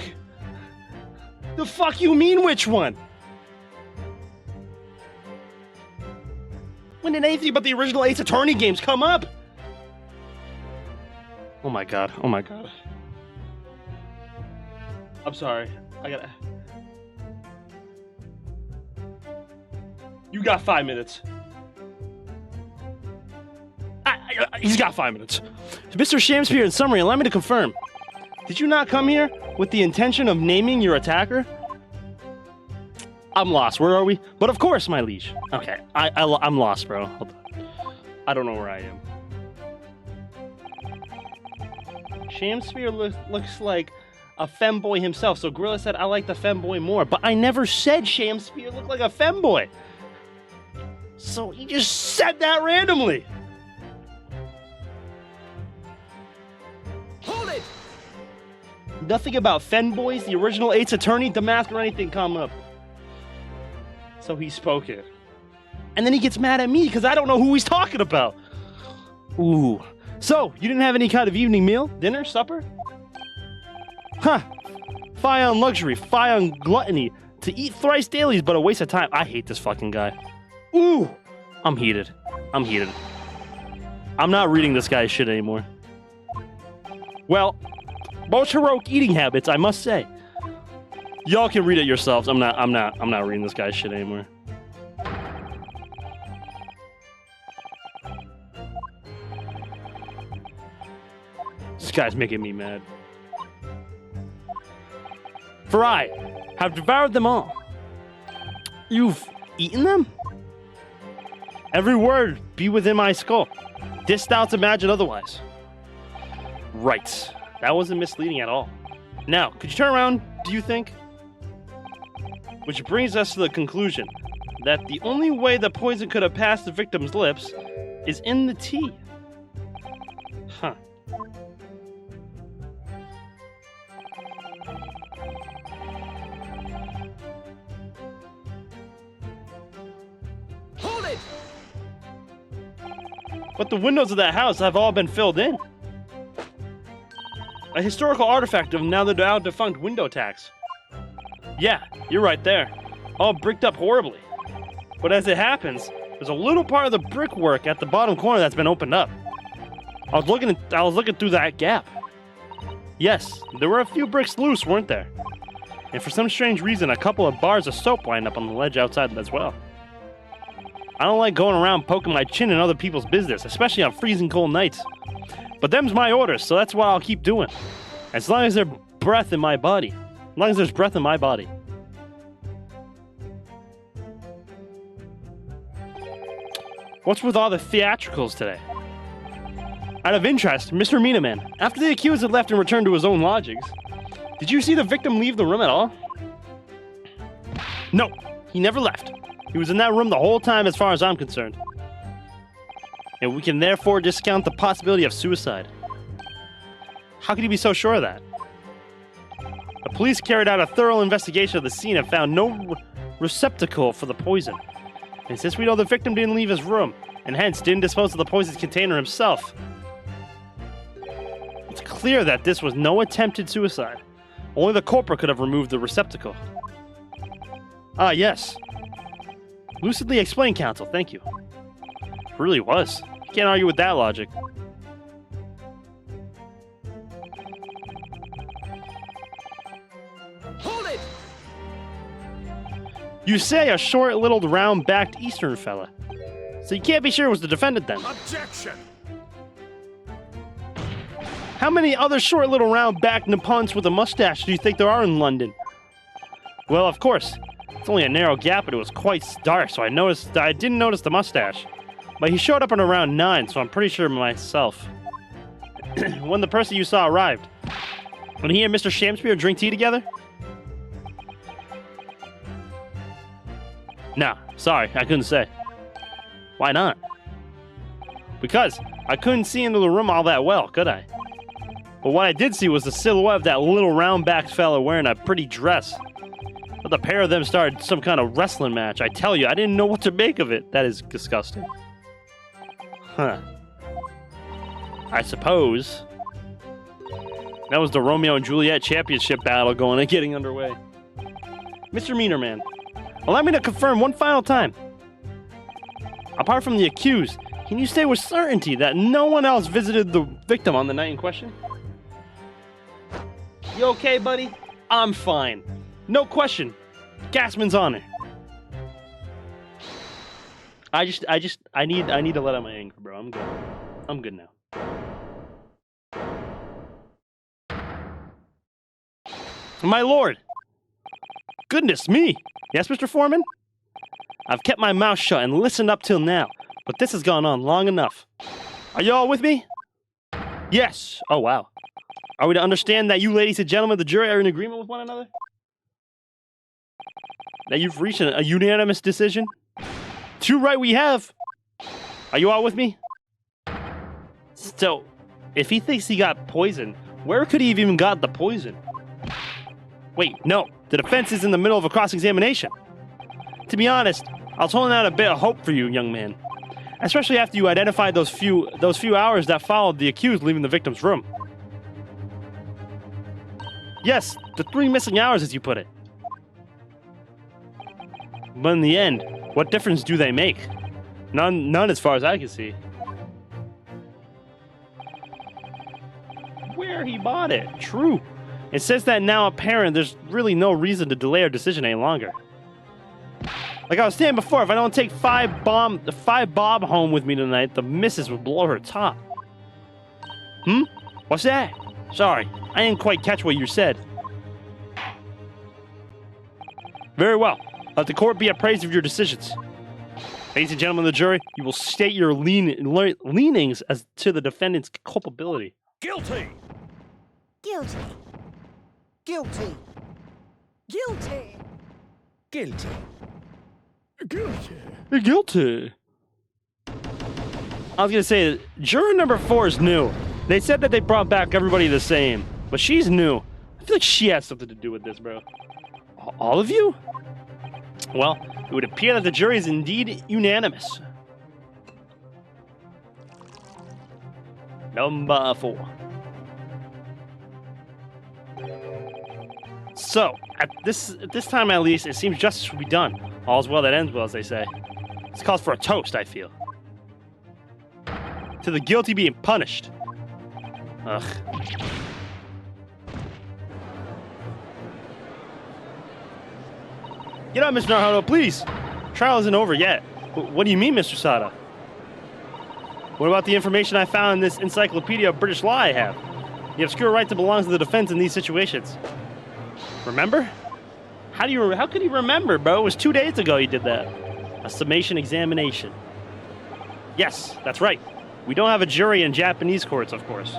the fuck you mean which one? When did anything but the original Ace Attorney games come up? Oh my god. Oh my god. I'm sorry. I gotta... You got 5 minutes. He's got 5 minutes. Mr. Shamspear, in summary, allow me to confirm. Did you not come here with the intention of naming your attacker? I'm lost. Where are we? But of course, my liege. Okay, I'm lost, bro. Hold on. I don't know where I am. Shamspear looks like a femboy himself, so Gorilla said I like the femboy more, but I never said Shamspear looked like a femboy. So he just said that randomly. Hold it! Nothing about femboys, the original 8's attorney, Damask, or anything come up. So he spoke it. And then he gets mad at me because I don't know who he's talking about. Ooh. So, you didn't have any kind of evening meal? Dinner? Supper? Huh. Fie on luxury, fie on gluttony. To eat thrice daily is but a waste of time. I hate this fucking guy. Ooh. I'm heated. I'm heated. I'm not reading this guy's shit anymore. Well, most heroic eating habits, I must say. Y'all can read it yourselves. I'm not reading this guy's shit anymore. This guy's making me mad. For I have devoured them all. You've eaten them? Every word be within my skull. Didst thou imagine otherwise? Right. That wasn't misleading at all. Now, could you turn around, do you think? Which brings us to the conclusion that the only way the poison could have passed the victim's lips is in the tea. Huh. Hold it! But the windows of that house have all been filled in. A historical artifact of now the now defunct window tax. Yeah, you're right there. All bricked up horribly. But as it happens, there's a little part of the brickwork at the bottom corner that's been opened up. I was looking through that gap. Yes, there were a few bricks loose, weren't there? And for some strange reason, a couple of bars of soap wind up on the ledge outside as well. I don't like going around poking my chin in other people's business, especially on freezing cold nights. But them's my orders, so that's what I'll keep doing. As long as there's breath in my body. As long as there's breath in my body. What's with all the theatricals today? Out of interest, Mr. Minaman, after the accused had left and returned to his own lodgings, did you see the victim leave the room at all? No, he never left. He was in that room the whole time as far as I'm concerned. And we can therefore discount the possibility of suicide. How could you be so sure of that? The police carried out a thorough investigation of the scene and found no receptacle for the poison. And since we know the victim didn't leave his room, and hence didn't dispose of the poison's container himself, it's clear that this was no attempted suicide. Only the culprit could have removed the receptacle. Ah, yes. Lucidly explained, counsel. Thank you. It really was. Can't argue with that logic. Hold it! You say a short, little, round-backed Eastern fella. So you can't be sure it was the defendant then. Objection! How many other short, little, round-backed Nippons with a mustache do you think there are in London? Well, of course. It's only a narrow gap, but it was quite dark, so I didn't notice the mustache. But he showed up at around 9, so I'm pretty sure myself. When the person you saw arrived. When he and Mr. Shamspear drink tea together? Nah, sorry, I couldn't say. Why not? Because I couldn't see into the room all that well, could I? But what I did see was the silhouette of that little round-backed fella wearing a pretty dress. But the pair of them started some kind of wrestling match. I tell you, I didn't know what to make of it. That is disgusting. Huh. I suppose that was the Romeo and Juliet championship battle getting underway. Mr. Meanerman, allow me to confirm one final time. Apart from the accused, Can you say with certainty that no one else visited the victim on the night in question? You okay, buddy? I'm fine. No question. Gasman's honor. I need to let out my anger, bro. I'm good. I'm good now. My lord! Goodness me! Yes, Mr. Foreman? I've kept my mouth shut and listened up till now, but this has gone on long enough. Are you all with me? Yes. Oh, wow. Are we to understand that you ladies and gentlemen of the jury are in agreement with one another? That you've reached a unanimous decision? Too right we have. Are you all with me? So, if he thinks he got poison, where could he have even got the poison? Wait, no. The defense is in the middle of a cross-examination. To be honest, I was holding out a bit of hope for you, young man. Especially after you identified those few hours that followed the accused leaving the victim's room. Yes, the 3 missing hours, as you put it. But in the end, what difference do they make? None as far as I can see. Where he bought it. True. It says that now apparent there's really no reason to delay our decision any longer. Like I was saying before, if I don't take 5 bob home with me tonight, the missus will blow her top. What's that? Sorry, I didn't quite catch what you said. Very well. Let the court be appraised of your decisions. Ladies and gentlemen of the jury, you will state your leanings as to the defendant's culpability. Guilty! Guilty. Guilty. Guilty. Guilty. Guilty. Guilty. I was gonna say, juror number 4 is new. They said that they brought back everybody the same, but she's new. I feel like she has something to do with this, bro. All of you? Well, it would appear that the jury is indeed unanimous. Number 4. So, at this time at least, it seems justice will be done. All's well that ends well, as they say. This calls for a toast, I feel. To the guilty being punished. Ugh. Get up, Mr. Naruto, please. Trial isn't over yet. What do you mean, Mr. Sada? What about the information I found in this encyclopedia of British law I have? The obscure right that belongs to the defense in these situations. Remember? How could he remember, bro? It was 2 days ago he did that. A summation examination. Yes, that's right. We don't have a jury in Japanese courts, of course.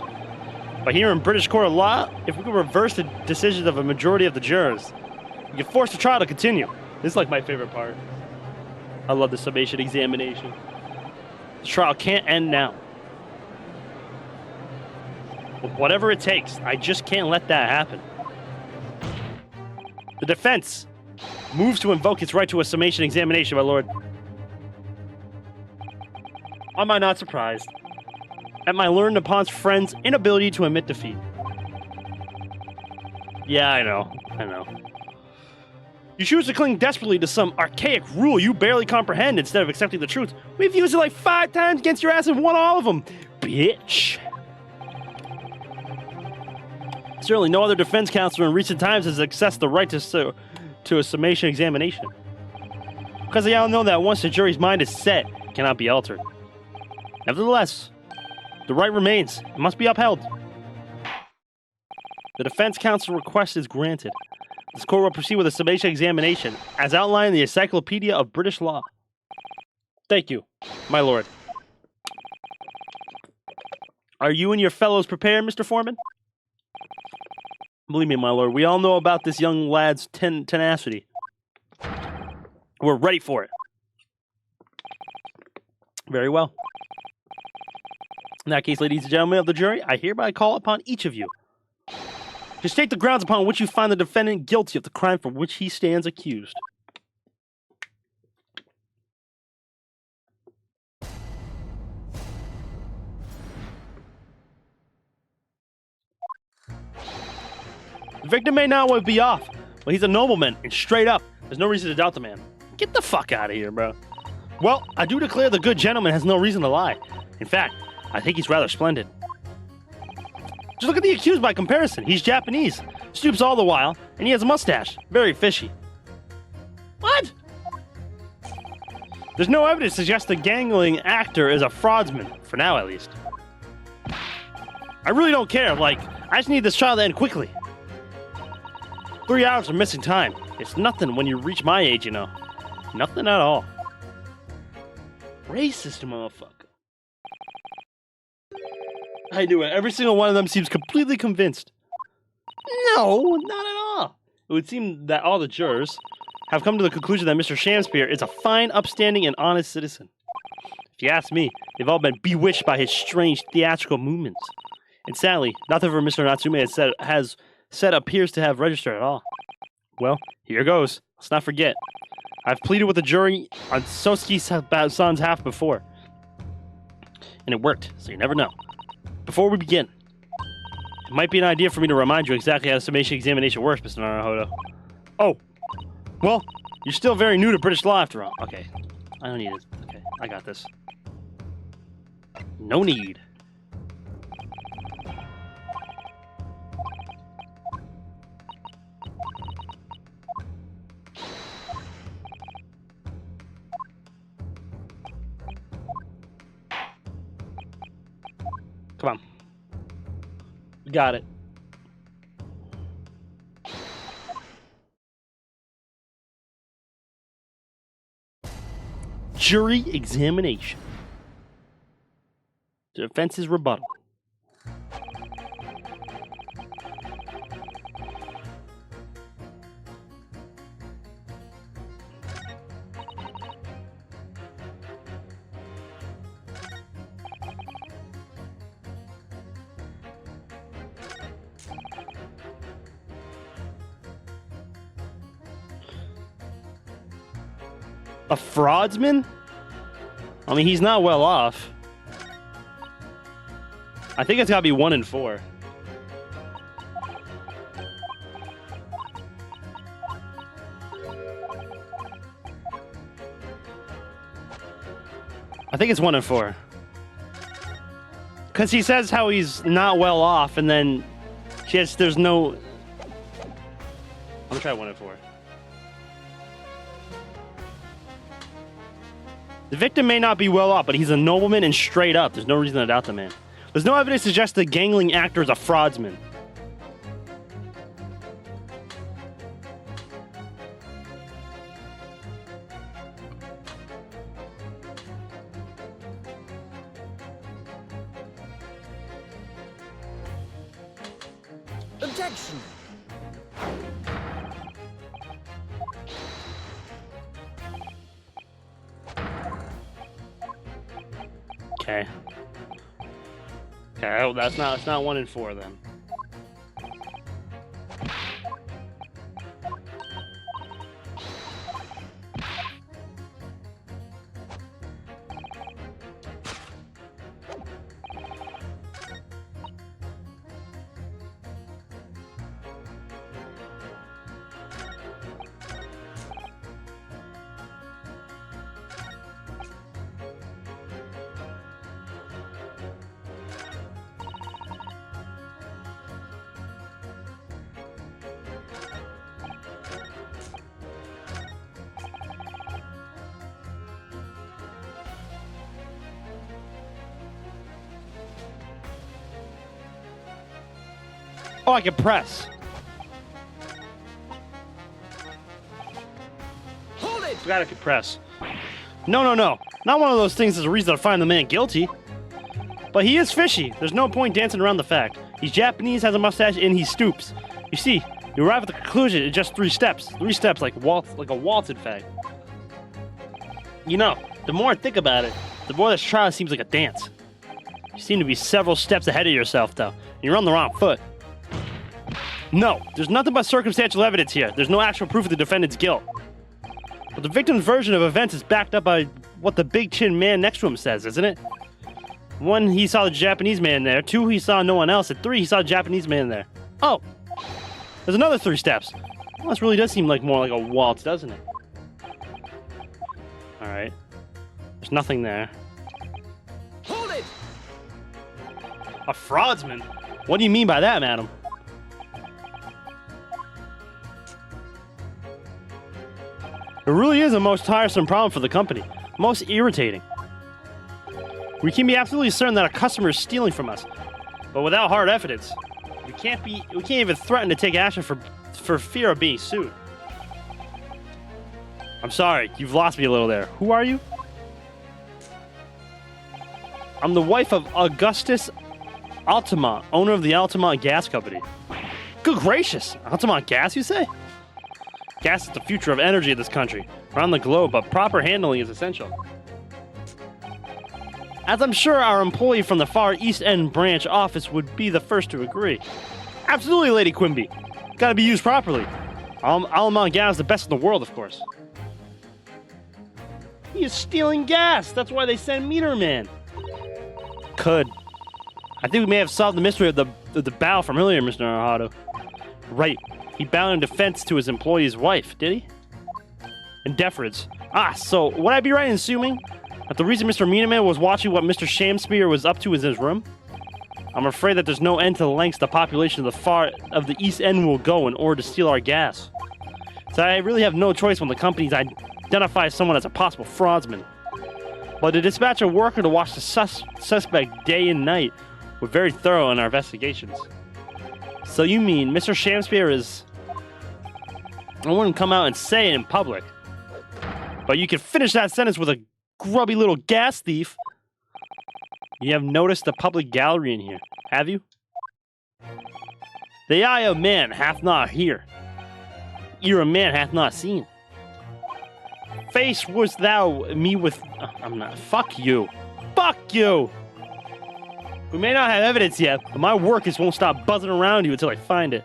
But here in British court of law, if we could reverse the decisions of a majority of the jurors, we could force the trial to continue. This is like my favorite part. I love the summation examination. The trial can't end now. But whatever it takes, I just can't let that happen. The defense moves to invoke its right to a summation examination, my lord. Am I not surprised at my learned upon's friend's inability to admit defeat? Yeah, I know. You choose to cling desperately to some archaic rule you barely comprehend instead of accepting the truth. We've used it like 5 times against your ass and won all of them, bitch. Certainly no other defense counsel in recent times has accessed the right to a summation examination. Because they all know that once the jury's mind is set, it cannot be altered. Nevertheless, the right remains. It must be upheld. The defense counsel request is granted. This court will proceed with a summation examination, as outlined in the Encyclopedia of British Law. Thank you, my lord. Are you and your fellows prepared, Mr. Foreman? Believe me, my lord, we all know about this young lad's tenacity. We're ready for it. Very well. In that case, ladies and gentlemen of the jury, I hereby call upon each of you to state the grounds upon which you find the defendant guilty of the crime for which he stands accused. The victim may not be off, but he's a nobleman and straight up. There's no reason to doubt the man. Get the fuck out of here, bro. Well, I do declare the good gentleman has no reason to lie. In fact, I think he's rather splendid. Just look at the accused by comparison. He's Japanese, stoops all the while, and he has a mustache. Very fishy. What? There's no evidence to suggest the gangling actor is a fraudsman, for now at least. I really don't care, I just need this trial to end quickly. 3 hours of missing time. It's nothing when you reach my age, you know. Nothing at all. Racist motherfucker. I knew it. Every single one of them seems completely convinced. No, not at all. It would seem that all the jurors have come to the conclusion that Mr. Shamspeare is a fine, upstanding, and honest citizen. If you ask me, they've all been bewitched by his strange theatrical movements. And sadly, nothing for Mr. Natsume has said appears to have registered at all. Well, here goes. Let's not forget. I've pleaded with the jury on Sosuke-san's half before. And it worked, so you never know. Before we begin, it might be an idea for me to remind you exactly how the summation examination works, Mr. Naruhodo. Oh, well, you're still very new to British law after all. Okay, I don't need it. Okay, I got this. No need. Come on. We got it. Jury examination. The defense's rebuttal. A fraudsman? I mean, he's not well off. I think it's gotta be 1 in 4. I think it's 1 in 4. Because he says how he's not well off, and then there's no... I'm gonna try 1 in 4. The victim may not be well off, but he's a nobleman and straight up. There's no reason to doubt the man. There's no evidence to suggest the gangling actor is a fraudsman. Objection. Okay. Okay, oh, that's not 1 in 4 then. Oh, I can press. Hold it! Forgot I could press. No. Not one of those things is a reason to find the man guilty. But he is fishy. There's no point dancing around the fact. He's Japanese, has a mustache, and he stoops. You see, you arrive at the conclusion in just 3 steps. 3 steps, like a waltz, in fact. You know, the more I think about it, the more this trial seems like a dance. You seem to be several steps ahead of yourself, though. And you're on the wrong foot. No, there's nothing but circumstantial evidence here. There's no actual proof of the defendant's guilt. But the victim's version of events is backed up by what the big chin man next to him says, isn't it? 1, he saw the Japanese man there. 2, he saw no one else. And 3, he saw the Japanese man there. Oh, there's another 3 steps. Well, this really does seem like more like a waltz, doesn't it? All right. There's nothing there. Hold it! A fraudsman? What do you mean by that, madam? It really is a most tiresome problem for the company. Most irritating. We can be absolutely certain that a customer is stealing from us, but without hard evidence, we can't even threaten to take action for fear of being sued. I'm sorry, you've lost me a little there. Who are you? I'm the wife of Augustus Altamont, owner of the Altamont Gas Company. Good gracious! Altamont Gas, you say? Gas is the future of energy in this country, around the globe, but proper handling is essential. As I'm sure our employee from the Far East End branch office would be the first to agree. Absolutely, Lady Quimby. Gotta be used properly. Altamont Gas is the best in the world, of course. He is stealing gas! That's why they send Meter Man. Could. I think we may have solved the mystery of the bow from earlier, Mr. Naruto. Right. He bowed in defense to his employee's wife, did he? In deference. Ah, so would I be right in assuming that the reason Mr. Meterman was watching what Mr. Shamspear was up to in his room? I'm afraid that there's no end to the lengths the population of the East End will go in order to steal our gas. So I really have no choice when the companies identify someone as a possible fraudsman. But to dispatch a worker to watch the suspect day and night, we're very thorough in our investigations. So you mean Mr. Shamspear is... I wouldn't come out and say it in public. But you can finish that sentence with a grubby little gas thief. You have noticed the public gallery in here, have you? The eye of man hath not here. Ear of man hath not seen. Face wouldst thou me with... I'm not... Fuck you. Fuck you! We may not have evidence yet, but my workers won't stop buzzing around you until I find it.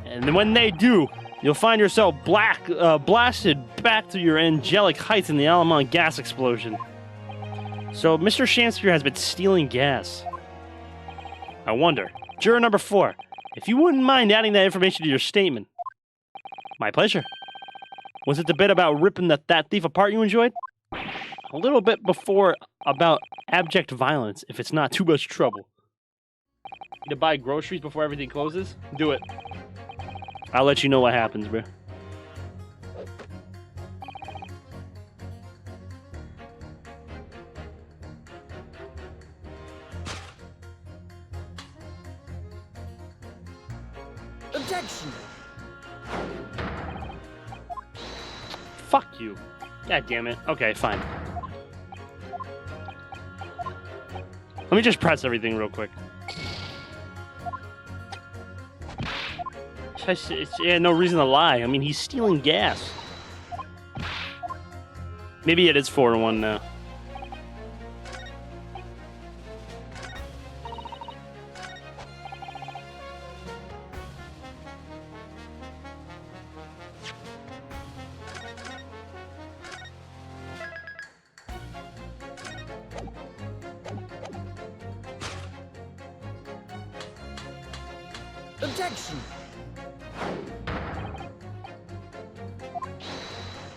And then when they do, you'll find yourself blasted back to your angelic heights in the Altamont gas explosion. So Mr. Shamspear has been stealing gas. I wonder. Juror number 4, if you wouldn't mind adding that information to your statement. My pleasure. Was it the bit about ripping that thief apart you enjoyed? A little bit before about abject violence, if it's not too much trouble. Need to buy groceries before everything closes? Do it. I'll let you know what happens, bro. Objection! Fuck you. God damn it. Okay, fine. Let me just press everything real quick. Yeah, no reason to lie. I mean, he's stealing gas. Maybe it is 4-1 now. Objection!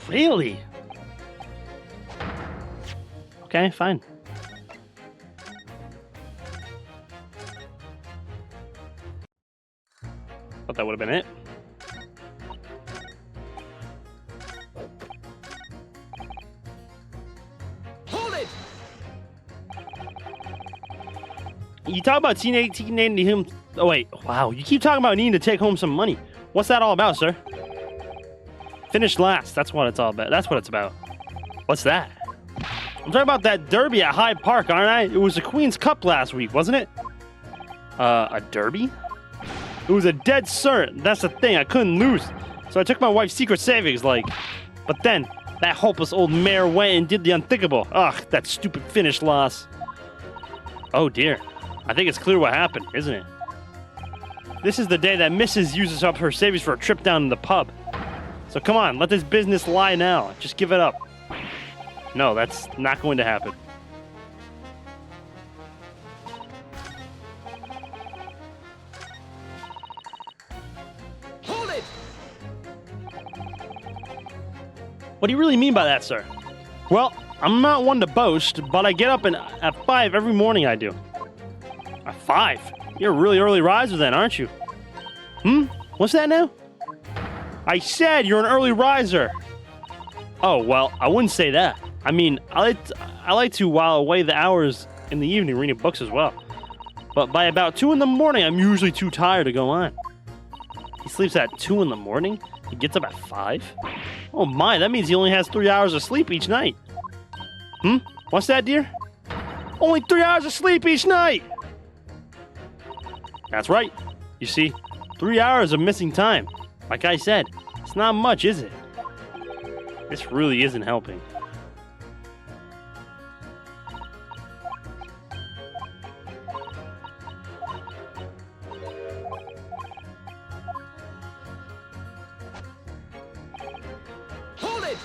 Really? Okay, fine. Thought that would have been it. Hold it! You talk about needing him. Oh wait, wow! You keep talking about needing to take home some money. What's that all about, sir? Finished last. That's what it's all about. That's what it's about. What's that? I'm talking about that derby at Hyde Park, aren't I? It was the Queen's Cup last week, wasn't it? A derby? It was a dead cert. That's the thing. I couldn't lose, so I took my wife's secret savings, like. But then that hopeless old mare went and did the unthinkable. Ugh, that stupid finish loss. Oh dear. I think it's clear what happened, isn't it? This is the day that Mrs. uses up her savings for a trip down to the pub. So come on, let this business lie now. Just give it up. No, that's not going to happen. Hold it! What do you really mean by that, sir? Well, I'm not one to boast, but I get up at 5 every morning I do. At 5? You're a really early riser then, aren't you? What's that now? I said you're an early riser. Oh, well, I wouldn't say that. I mean, I like to while away the hours in the evening reading books as well. But by about 2 in the morning, I'm usually too tired to go on. He sleeps at 2 in the morning? He gets up at 5? Oh my, that means he only has 3 hours of sleep each night. What's that, dear? Only 3 hours of sleep each night! That's right. You see, 3 hours of missing time. Like I said, it's not much, is it? This really isn't helping. Hold it!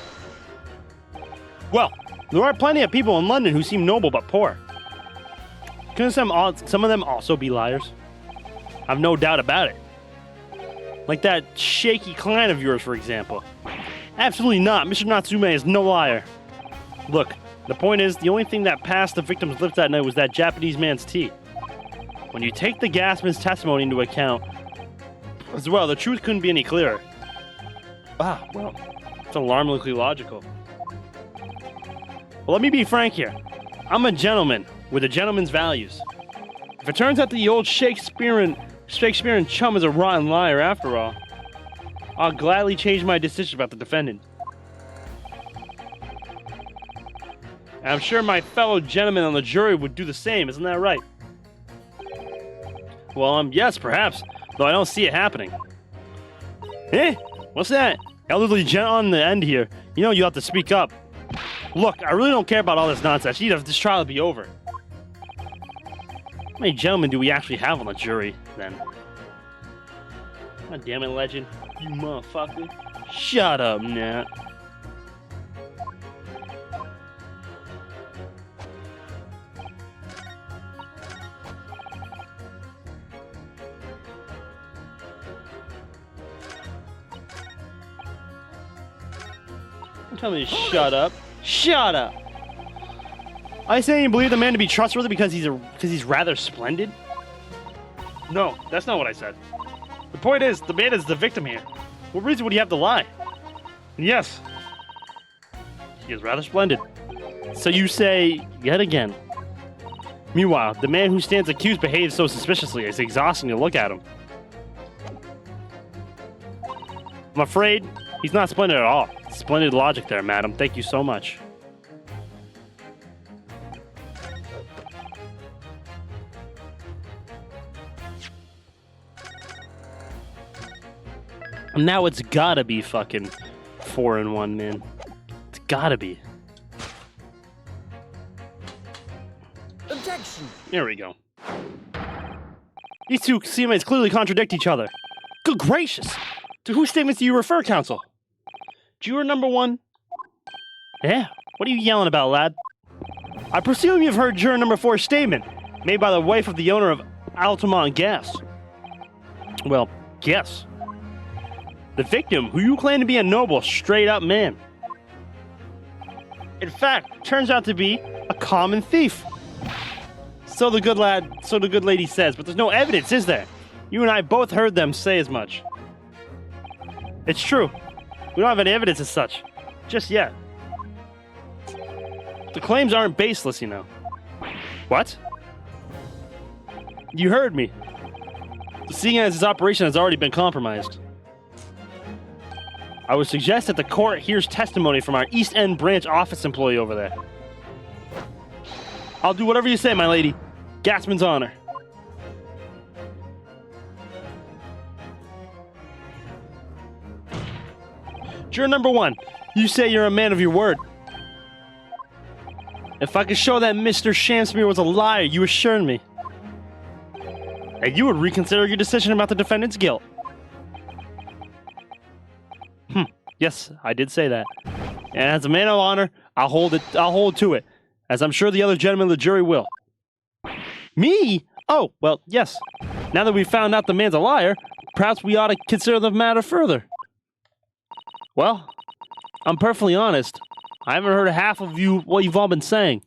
Well, there are plenty of people in London who seem noble but poor. Couldn't some of them also be liars? I've no doubt about it. Like that shaky client of yours, for example. Absolutely not. Mr. Natsume is no liar. Look, the point is, the only thing that passed the victim's lips that night was that Japanese man's tea. When you take the gasman's testimony into account as well, the truth couldn't be any clearer. Well, it's alarmingly logical. Well, let me be frank here. I'm a gentleman with a gentleman's values. If it turns out that the old Shakespearean chum is a rotten liar after all, I'll gladly change my decision about the defendant. And I'm sure my fellow gentlemen on the jury would do the same, isn't that right? Well, yes, perhaps, though I don't see it happening. What's that? Elderly gent on the end here. You know you have to speak up. Look, I really don't care about all this nonsense. You need this trial to be over. How many gentlemen do we actually have on the jury, then? God damn it, Legend. You motherfucker. Shut up, Nat. Don't tell me to shut up. Shut up! I say you believe the man to be trustworthy because he's rather splendid? No, that's not what I said. The point is, the man is the victim here. What reason would he have to lie? And yes, he is rather splendid. So you say, yet again. Meanwhile, the man who stands accused behaves so suspiciously, it's exhausting to look at him. I'm afraid he's not splendid at all. Splendid logic there, madam. Thank you so much. Now it's gotta be fucking 4-1, man. It's gotta be. Objection! There we go. These two statements clearly contradict each other. Good gracious! To whose statements do you refer, counsel? Juror number 1? Yeah? What are you yelling about, lad? I presume you've heard juror number 4's statement, made by the wife of the owner of Altamont Gas. Well, yes. The victim, who you claim to be a noble, straight-up man. In fact, turns out to be a common thief. So the good lady says, but there's no evidence, is there? You and I both heard them say as much. It's true. We don't have any evidence as such. Just yet. The claims aren't baseless, you know. What? You heard me. Seeing as this operation has already been compromised. I would suggest that the court hears testimony from our East End branch office employee over there. I'll do whatever you say, my lady. Gasman's honor. Juror number 1, you say you're a man of your word. If I could show that Mr. Shamsmere was a liar, you assured me. And you would reconsider your decision about the defendant's guilt. Yes, I did say that. And as a man of honor, I'll hold to it, as I'm sure the other gentlemen of the jury will. Me? Oh, well, yes. Now that we've found out the man's a liar, perhaps we ought to consider the matter further. Well, I'm perfectly honest. I haven't heard half of what you've all been saying.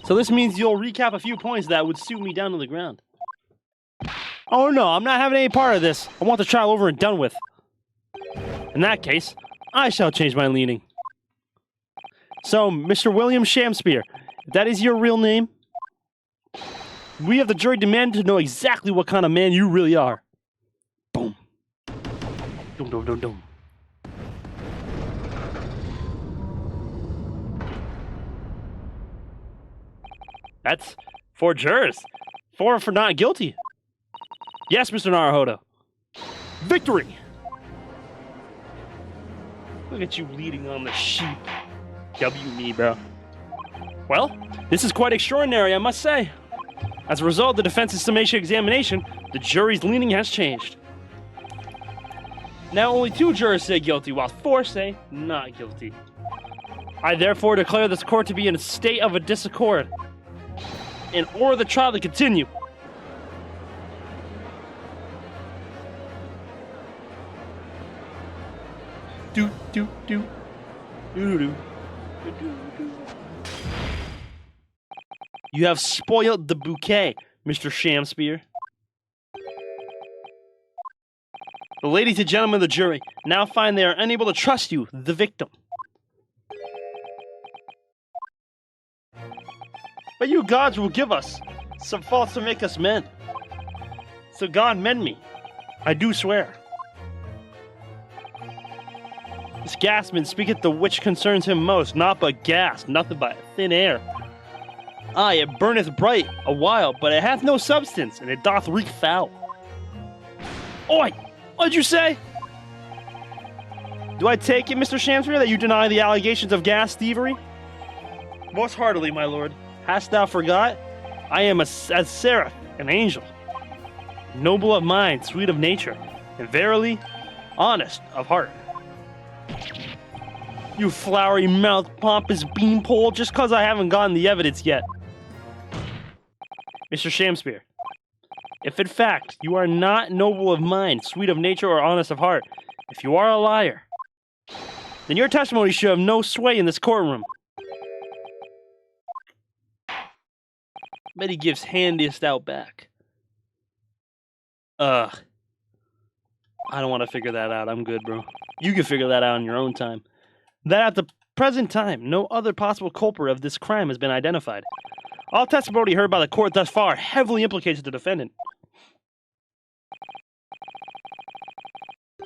So this means you'll recap a few points that would suit me down to the ground. Oh no, I'm not having any part of this. I want the trial over and done with. In that case, I shall change my leaning. So, Mr. William Shamspeare, if that is your real name, we of the jury demand to know exactly what kind of man you really are. Boom. Dum dum dum dum. That's 4 jurors. 4 for not guilty. Yes, Mr. Naruhodo. Victory! Look at you leading on the sheep. W me, bro. Well, this is quite extraordinary, I must say. As a result of the defense's summation examination, the jury's leaning has changed. Now only 2 jurors say guilty, while 4 say not guilty. I therefore declare this court to be in a state of a disaccord, and order the trial to continue. Do do do do do. You have spoiled the bouquet, Mr. Shamspeare. The ladies and gentlemen of the jury now find they are unable to trust you, the victim. But you gods will give us some faults to make us men. So God mend me. I do swear. This gasman speaketh the which concerns him most, not but gas, nothing but thin air. Aye, it burneth bright a while, but it hath no substance, and it doth reek foul. Oi! What'd you say? Do I take it, Mr. Shamspeare, that you deny the allegations of gas thievery? Most heartily, my lord. Hast thou forgot? I am as seraph, an angel. Noble of mind, sweet of nature, and verily, honest of heart. You flowery-mouthed, pompous beanpole, just cause I haven't gotten the evidence yet. Mr. Shamspeare, if in fact you are not noble of mind, sweet of nature, or honest of heart, if you are a liar, then your testimony should have no sway in this courtroom. Bet he gives handiest out back. I don't want to figure that out. I'm good, bro. You can figure that out on your own time. That at the present time, no other possible culprit of this crime has been identified. All testimony heard by the court thus far heavily implicates the defendant.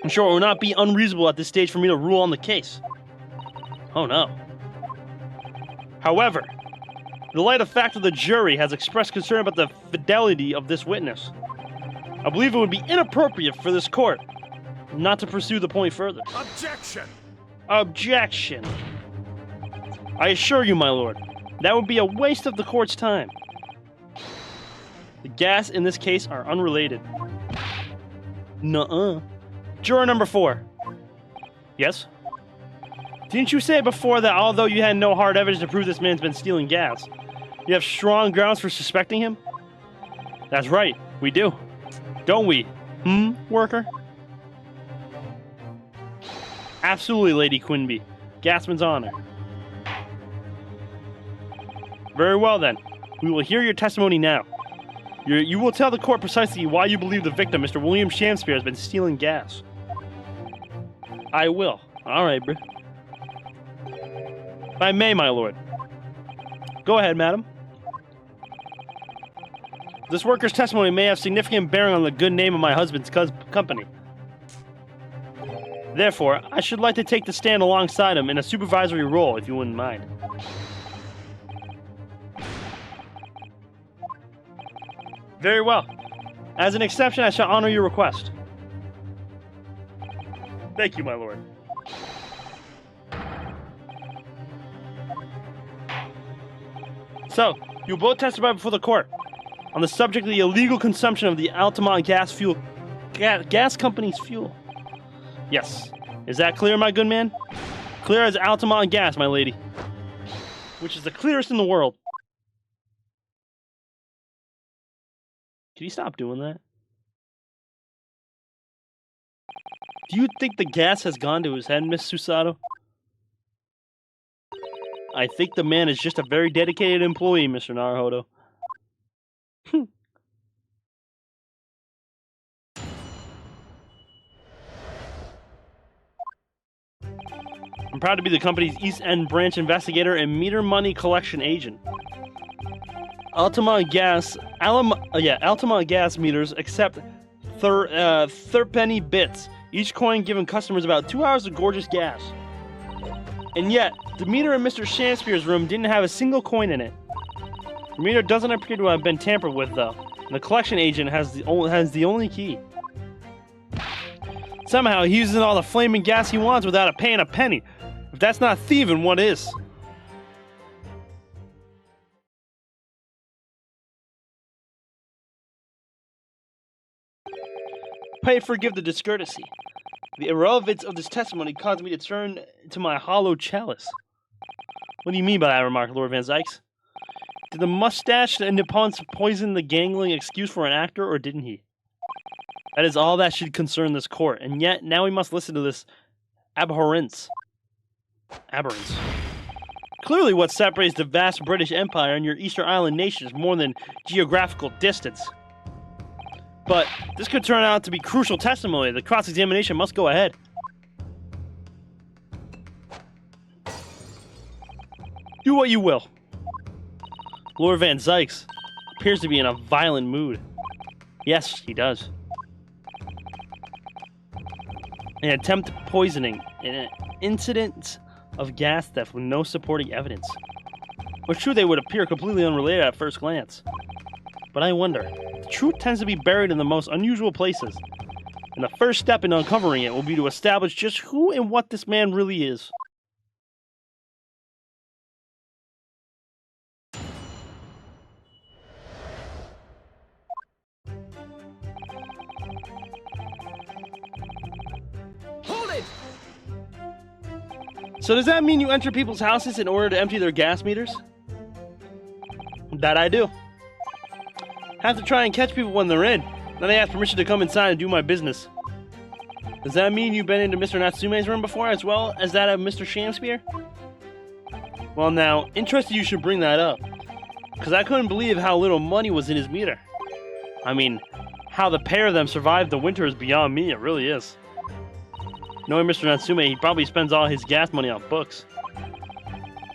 I'm sure it will not be unreasonable at this stage for me to rule on the case. Oh no. However, in the light of fact that the jury has expressed concern about the fidelity of this witness, I believe it would be inappropriate for this court not to pursue the point further. Objection! Objection! I assure you, my lord, that would be a waste of the court's time. The gas in this case are unrelated. Nuh-uh. Juror number 4. Yes? Didn't you say before that although you had no hard evidence to prove this man's been stealing gas, you have strong grounds for suspecting him? That's right, we do. Don't we? Worker? Absolutely, Lady Quinby. Gasman's honor. Very well then. We will hear your testimony now. You will tell the court precisely why you believe the victim, Mr. William Shamspeare, has been stealing gas. I will. Alright, bro. If I may, my lord. Go ahead, madam. This worker's testimony may have significant bearing on the good name of my husband's company. Therefore, I should like to take the stand alongside him in a supervisory role, if you wouldn't mind. Very well. As an exception, I shall honor your request. Thank you, my lord. So, you both testify before the court on the subject of the illegal consumption of the Altamont gas company's fuel. Yes. Is that clear, my good man? Clear as Altamont gas, my lady. Which is the clearest in the world. Can you stop doing that? Do you think the gas has gone to his head, Miss Susato? I think the man is just a very dedicated employee, Mr. Naruhodo. I'm proud to be the company's East End branch investigator and meter money collection agent. Altamont Gas meters accept thirpenny bits, each coin giving customers about 2 hours of gorgeous gas. And yet, the meter in Mr. Shakespeare's room didn't have a single coin in it. The meter doesn't appear to have been tampered with, though. And the collection agent has the only key. Somehow, he uses all the flaming gas he wants without paying a penny. If that's not thieving, what is? Pray forgive the discourtesy. The irrelevance of this testimony caused me to turn to my hollow chalice. What do you mean by that remark, Lord Van Zieks? Did the mustached Nippons poison the gangling excuse for an actor, or didn't he? That is all that should concern this court, and yet now we must listen to this abhorrence. Aberrance. Clearly what separates the vast British Empire and your Easter Island nation is more than geographical distance. But this could turn out to be crucial testimony. The cross-examination must go ahead. Do what you will. Lord Van Zieks appears to be in a violent mood. Yes, he does. An attempt at poisoning, an incident of gas theft with no supporting evidence. Well, true, they would appear completely unrelated at first glance. But I wonder, the truth tends to be buried in the most unusual places. And the first step in uncovering it will be to establish just who and what this man really is. Hold it! So does that mean you enter people's houses in order to empty their gas meters? That I do. Have to try and catch people when they're in. Then I ask permission to come inside and do my business. Does that mean you've been into Mr. Natsume's room before, as well as that of Mr. Shakespeare? Well now, interested you should bring that up. Because I couldn't believe how little money was in his meter. I mean, how the pair of them survived the winter is beyond me, it really is. Knowing Mr. Natsume, he probably spends all his gas money on books.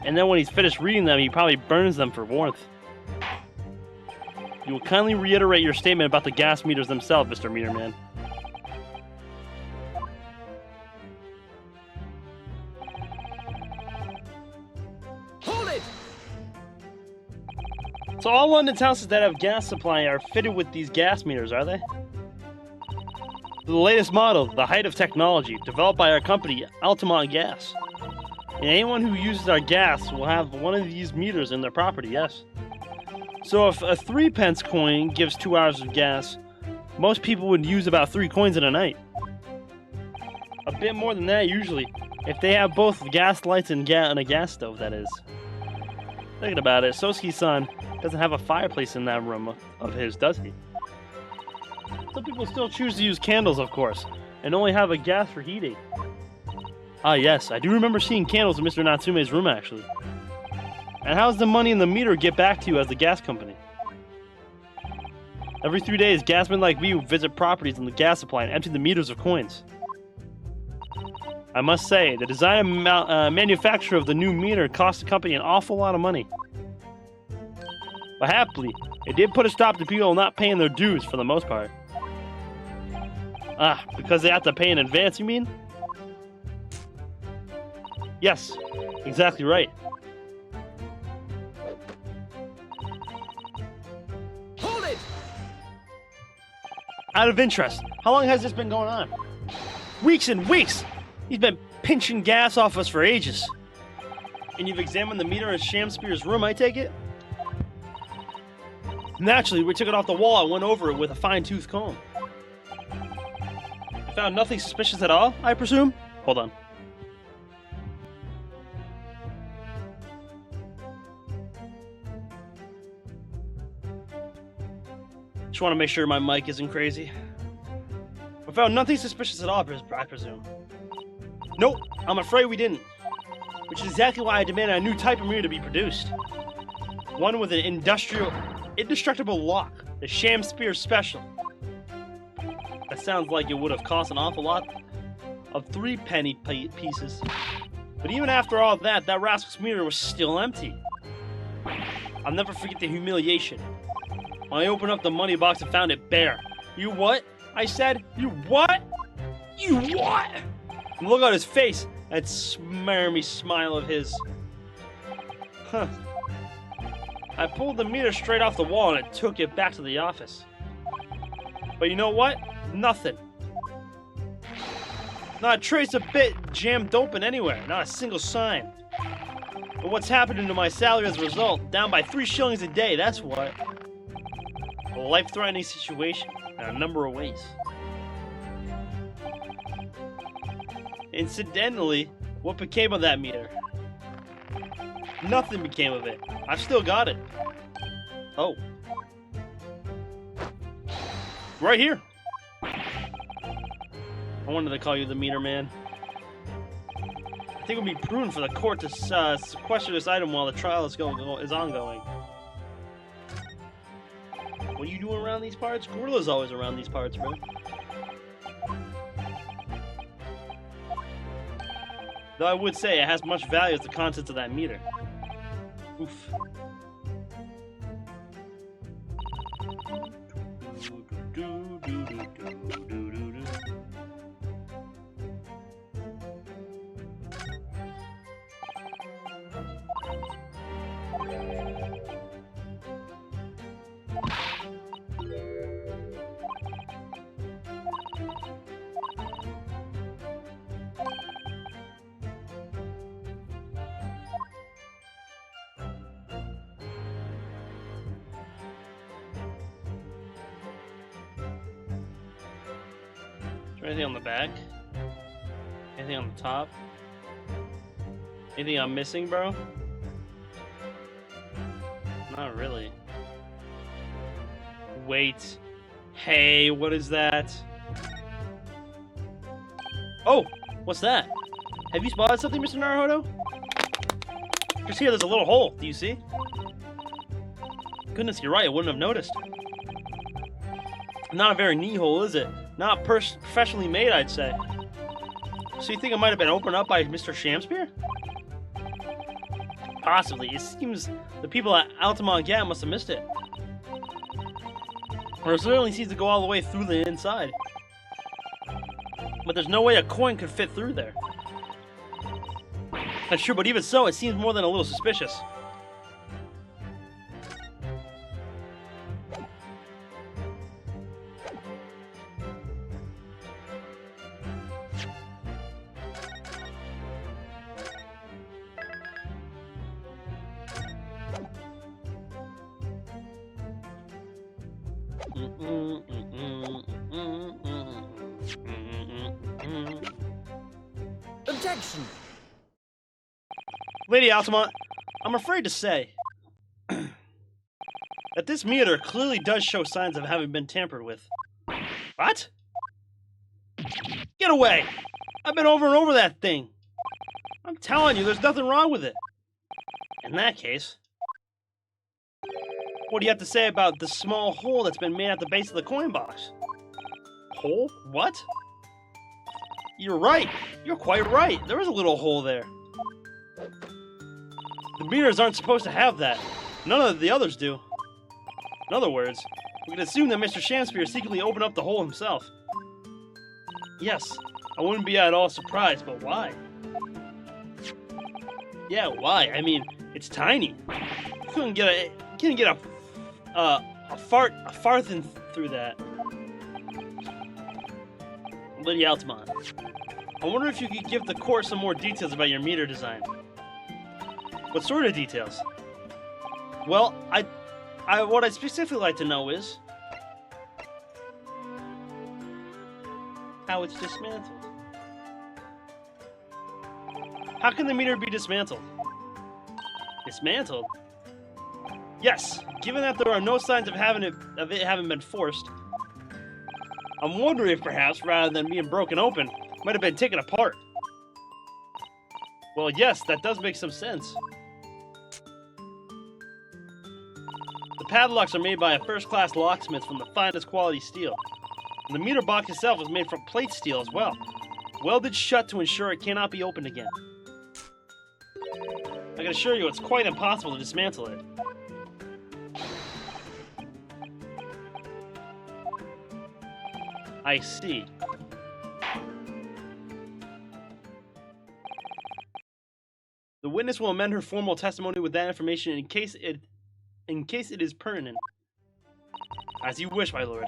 And then when he's finished reading them, he probably burns them for warmth. You will kindly reiterate your statement about the gas meters themselves, Mr. Meterman. Hold it! So all London's houses that have gas supply are fitted with these gas meters, are they? The latest model, the height of technology, developed by our company, Altamont Gas. And anyone who uses our gas will have one of these meters in their property, yes. So if a 3-pence coin gives 2 hours of gas, most people would use about 3 coins in a night. A bit more than that usually, if they have both gas lights and a gas stove, that is. Thinking about it, Sosuke-san doesn't have a fireplace in that room of his, does he? Some people still choose to use candles, of course, and only have a gas for heating. Ah yes, I do remember seeing candles in Mr. Natsume's room actually. And how does the money in the meter get back to you as the gas company? Every 3 days, gasmen like me visit properties in the gas supply and empty the meters of coins. I must say, the design and manufacture of the new meter cost the company an awful lot of money. But happily, it did put a stop to people not paying their dues for the most part. Ah, because they have to pay in advance, you mean? Yes, exactly right. Hold it! Out of interest, how long has this been going on? Weeks and weeks! He's been pinching gas off us for ages. And you've examined the meter in Shakespeare's room, I take it? Naturally, we took it off the wall and went over it with a fine-tooth comb. You found nothing suspicious at all, I presume? Hold on. Just want to make sure my mic isn't crazy. We found nothing suspicious at all, I presume. Nope, I'm afraid we didn't. which is exactly why I demanded a new type of meter to be produced. One with an indestructible lock, the Sham Spear Special. That sounds like it would have cost an awful lot of 3-penny pieces. But even after all that, that rascal's meter was still empty. I'll never forget the humiliation. When I opened up the money box and found it bare. You what? I said. You what? You what? And look at his face. That smarmy smile of his. Huh. I pulled the meter straight off the wall and took it back to the office. But you know what? Nothing. Not a trace of bit jammed open anywhere. Not a single sign. But what's happening to my salary as a result? Down by 3 shillings a day, that's what. A life-threatening situation in a number of ways. Incidentally, what became of that meter? Nothing became of it. I've still got it. Oh. Right here. I wanted to call you the meter man. I think it would be prudent for the court to sequester this item while the trial is ongoing. What are you doing around these parts? Gorilla's always around these parts, bro. Though I would say it has much value as the contents of that meter. Oof. Anything on the back? Anything on the top? Anything I'm missing, bro? Not really. Wait. Hey, what is that? Oh! What's that? Have you spotted something, Mr. Naruhodo? Just here, there's a little hole. Do you see? Goodness, you're right. I wouldn't have noticed. Not a very neat hole, is it? Not professionally made, I'd say. So you think it might have been opened up by Mr. Shamspeare? Possibly. It seems the people at Altamont Gap must have missed it. Or it certainly seems to go all the way through the inside. But there's no way a coin could fit through there. That's true, but even so, it seems more than a little suspicious. Objection! Lady Altamont, I'm afraid to say that this meter clearly does show signs of having been tampered with. What? Get away! I've been over and over that thing. I'm telling you, there's nothing wrong with it. In that case, what do you have to say about the small hole that's been made at the base of the coin box? Hole? What? You're right. You're quite right. There is a little hole there. The meters aren't supposed to have that. None of the others do. In other words, we can assume that Mr. Shamspeare secretly opened up the hole himself. Yes, I wouldn't be at all surprised, but why? Yeah, why? I mean, it's tiny. You couldn't get a farthing through that. Lady Altamont, I wonder if you could give the court some more details about your meter design. What sort of details? Well, what I'd specifically like to know is how it's dismantled. How can the meter be dismantled? Dismantled? Yes, given that there are no signs of it having been forced, I'm wondering if perhaps, rather than being broken open, it might have been taken apart. Well, yes, that does make some sense. The padlocks are made by a first-class locksmith from the finest quality steel. And the meter box itself is made from plate steel as well, welded shut to ensure it cannot be opened again. I can assure you it's quite impossible to dismantle it. I see. The witness will amend her formal testimony with that information in case it is pertinent. As you wish, my lord.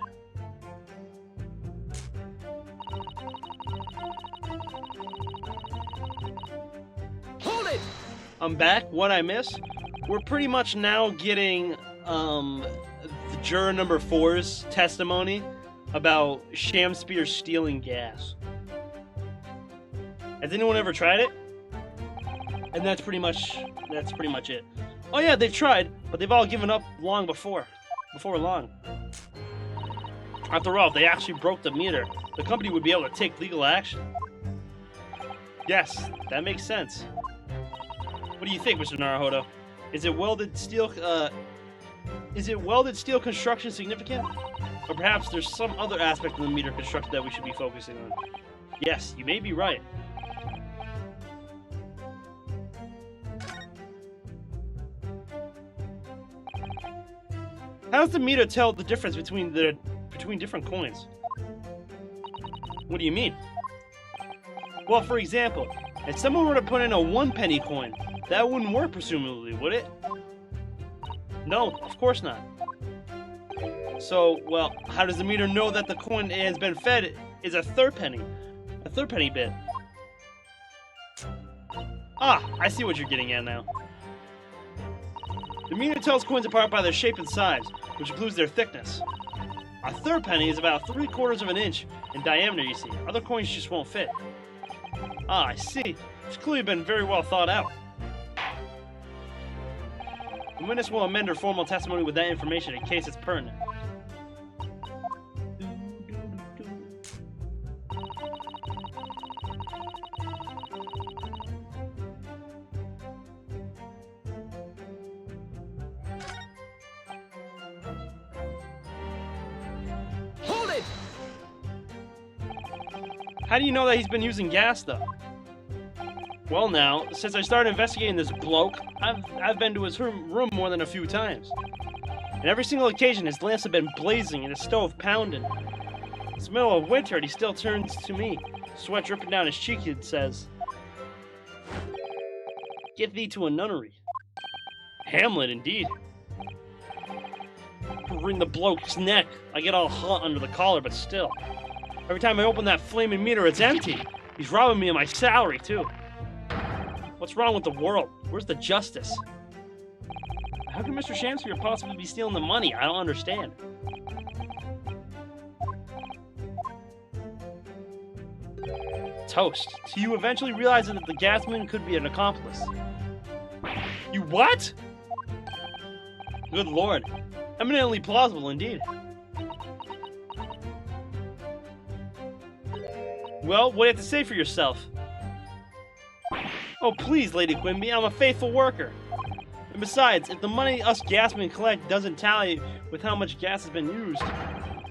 Hold it! I'm back. What I miss? We're pretty much now getting the juror number 4's testimony about Shamspear stealing gas. Has anyone ever tried it? And that's pretty much it. Oh yeah, they've tried, but they've all given up long before long. After all, if they actually broke the meter, the company would be able to take legal action. Yes, that makes sense. What do you think, Mr. Naruhodo? Is it welded steel construction significant? Or perhaps there's some other aspect of the meter construction that we should be focusing on? Yes, you may be right. How does the meter tell the difference between different coins? What do you mean? Well, for example, if someone were to put in a 1 penny coin, that wouldn't work presumably, would it? No, of course not. So, well, how does the meter know that the coin it has been fed is a third penny bit? Ah, I see what you're getting at now. The meter tells coins apart by their shape and size, which includes their thickness. A third penny is about 3/4 of an inch in diameter, you see. Other coins just won't fit. Ah, I see. It's clearly been very well thought out. The witness will amend her formal testimony with that information in case it's pertinent. Hold it! How do you know that he's been using gas, though? Well, now, since I started investigating this bloke, I've been to his room more than a few times. And every single occasion, his lamps have been blazing and his stove pounding. It's the middle of winter and he still turns to me, sweat dripping down his cheek, and says, "Get thee to a nunnery." Hamlet, indeed. Wring the bloke's neck. I get all hot under the collar, but still. Every time I open that flaming meter, it's empty. He's robbing me of my salary, too. What's wrong with the world? Where's the justice? How can Mr. Shamspear possibly be stealing the money? I don't understand. Toast. So you eventually realize that the gasman could be an accomplice. You what? Good lord. Eminently plausible indeed. Well, what do you have to say for yourself? Oh, please, Lady Quimby, I'm a faithful worker. And besides, if the money us gasmen collect doesn't tally with how much gas has been used,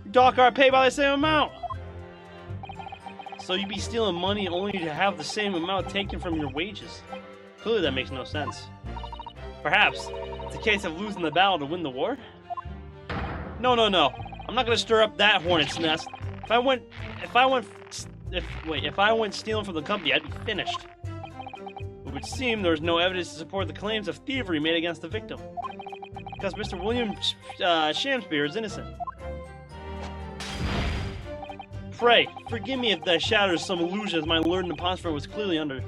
you dock our pay by the same amount. So you'd be stealing money only to have the same amount taken from your wages. Clearly that makes no sense. Perhaps it's a case of losing the battle to win the war? No. I'm not gonna stir up that hornet's nest. If I went stealing from the company, I'd be finished. It would seem there is no evidence to support the claims of thievery made against the victim, because Mr. William Shamspear is innocent. Pray, forgive me if that shatters some illusion, as my lord and depository was clearly under.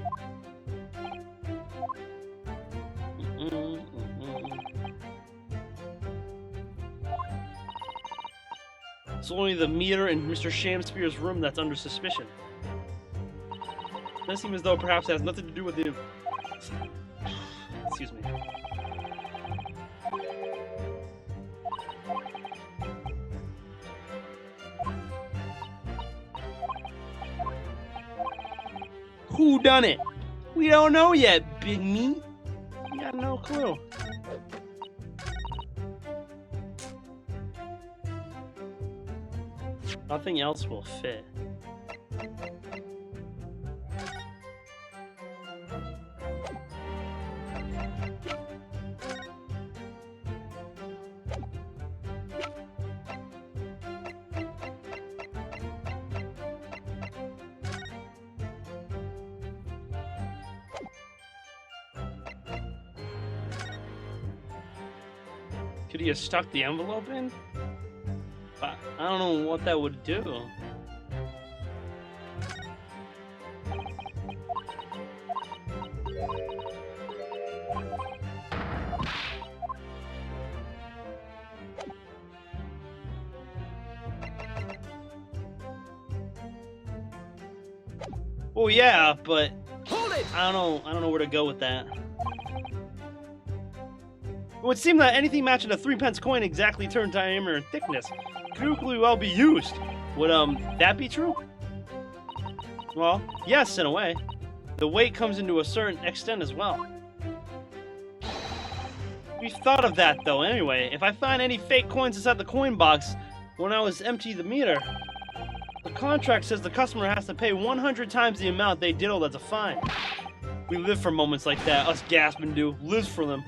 It's only the meter in Mr. Shamspear's room that's under suspicion. It does seem as though perhaps it has nothing to do with the... Excuse me. Who done it? We don't know yet, big meat. We got no clue. Nothing else will fit. Could he have stuck the envelope in? I don't know what that would do. Well, yeah, but Hold it! I don't know where to go with that. It would seem that anything matching a 3-pence coin exactly turned diameter and thickness could equally well be used. Would that be true? Well, yes, in a way. The weight comes into a certain extent as well. We've thought of that though anyway. If I find any fake coins inside the coin box when I was empty the meter, the contract says the customer has to pay 100 times the amount they diddled as a fine. We live for moments like that, us gasping do. Lives for them.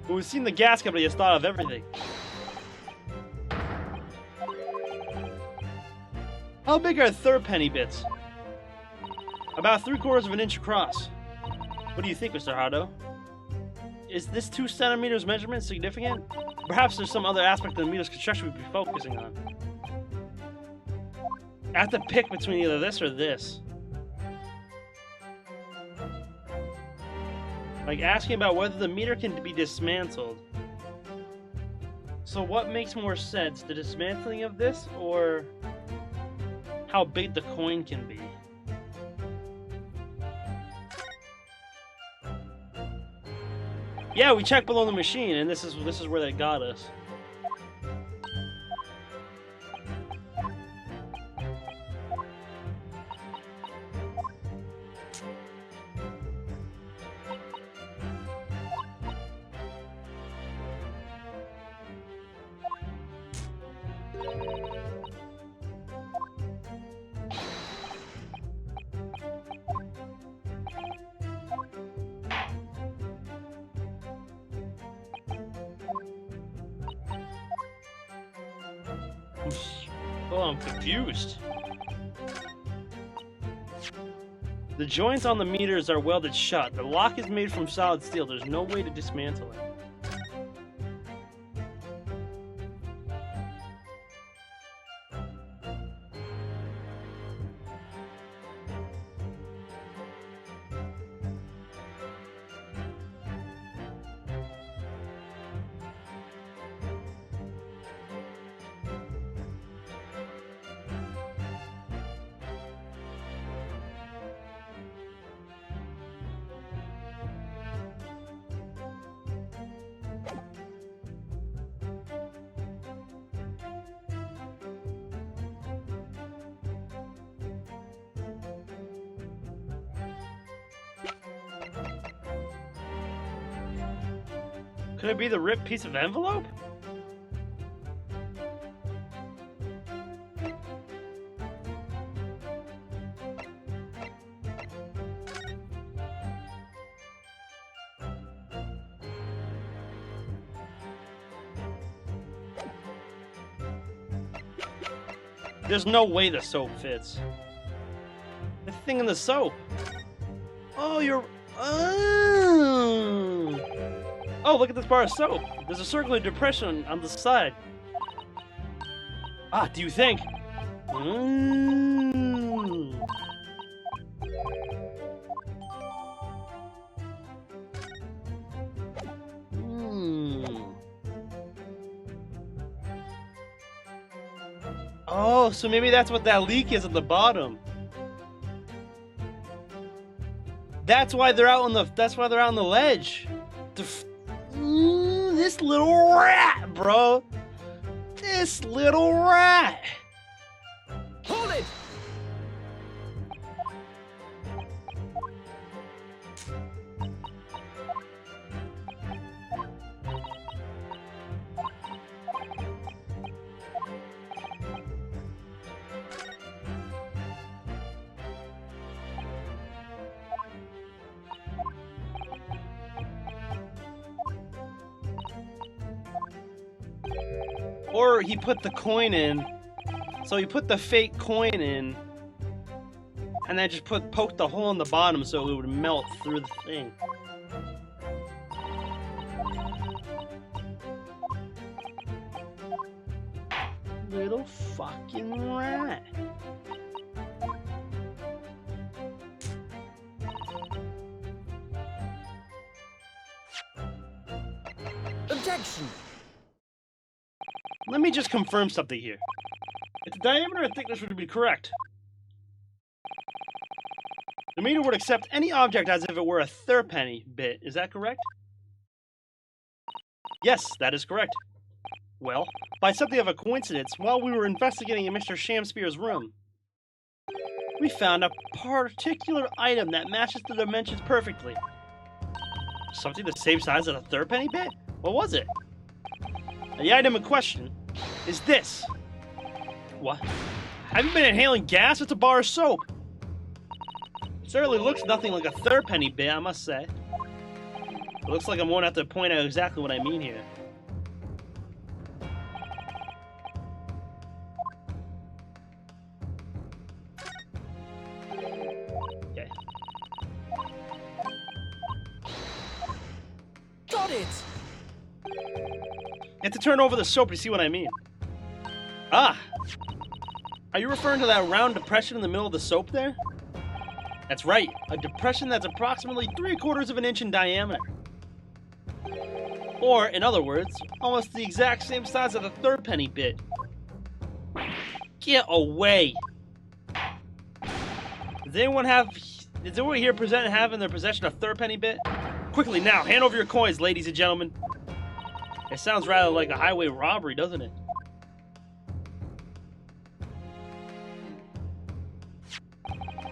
But we've seen the gas company has thought of everything. How big are third penny bits? About 3/4 of an inch across. What do you think, Mr. Hardo? Is this 2 centimeters measurement significant? Perhaps there's some other aspect of the meter's construction we'd be focusing on. I have to pick between either this or this. Like asking about whether the meter can be dismantled. So what makes more sense, the dismantling of this or how big the coin can be? Yeah, we checked below the machine, and this is where they got us. Oh, I'm confused. The joints on the meters are welded shut. The lock is made from solid steel. There's no way to dismantle it. Could it be the ripped piece of envelope? There's no way the soap fits. The thing in the soap. Oh, you're... Oh, look at this bar of soap. There's a circular depression on the side. Ah, do you think? Oh, so maybe that's what that leak is at the bottom. That's why they're out on the. That's why they're out on the ledge. This little rat, bro. This little rat. Hold it! Or he put the coin in. So he put the fake coin in, and then just poked the hole in the bottom so it would melt through the thing. Little fucking rat. Objection! Let me just confirm something here. If the diameter and thickness would be correct, the meter would accept any object as if it were a thirpenny bit. Is that correct? Yes, that is correct. Well, by something of a coincidence, while we were investigating in Mr. Shamspeare's room, we found a particular item that matches the dimensions perfectly. Something the same size as a thirpenny bit? What was it? The item in question is this. What? Have you been inhaling gas? It's a bar of soap. It certainly looks nothing like a thirpenny bit, I must say. It looks like I'm going to have to point out exactly what I mean here. Okay. Got it! You have to turn over the soap to see what I mean. Ah! Are you referring to that round depression in the middle of the soap there? That's right, a depression that's approximately 3/4 of an inch in diameter. Or, in other words, almost the exact same size of the thirpenny bit. Get away! Does anyone here have in their possession a thirpenny bit? Quickly now, hand over your coins, ladies and gentlemen. It sounds rather like a highway robbery, doesn't it?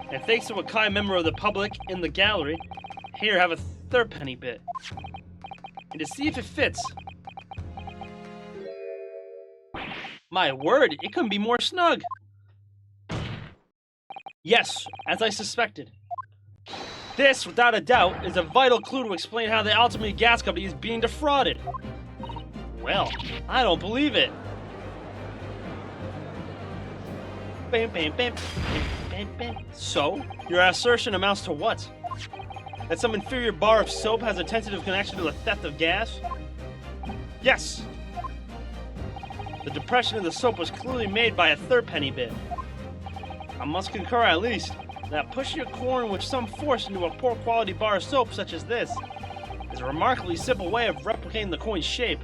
And thanks to a kind member of the public in the gallery, here have a thirpenny bit. And to see if it fits. My word, it couldn't be more snug. Yes, as I suspected. This, without a doubt, is a vital clue to explain how the Altamira Gas Company is being defrauded. Well, I don't believe it. Bam, bam, bam, bam, bam, bam. So, your assertion amounts to what? That some inferior bar of soap has a tentative connection to the theft of gas? Yes. The depression in the soap was clearly made by a thirpenny bit. I must concur at least that pushing a coin with some force into a poor quality bar of soap such as this is a remarkably simple way of replicating the coin's shape.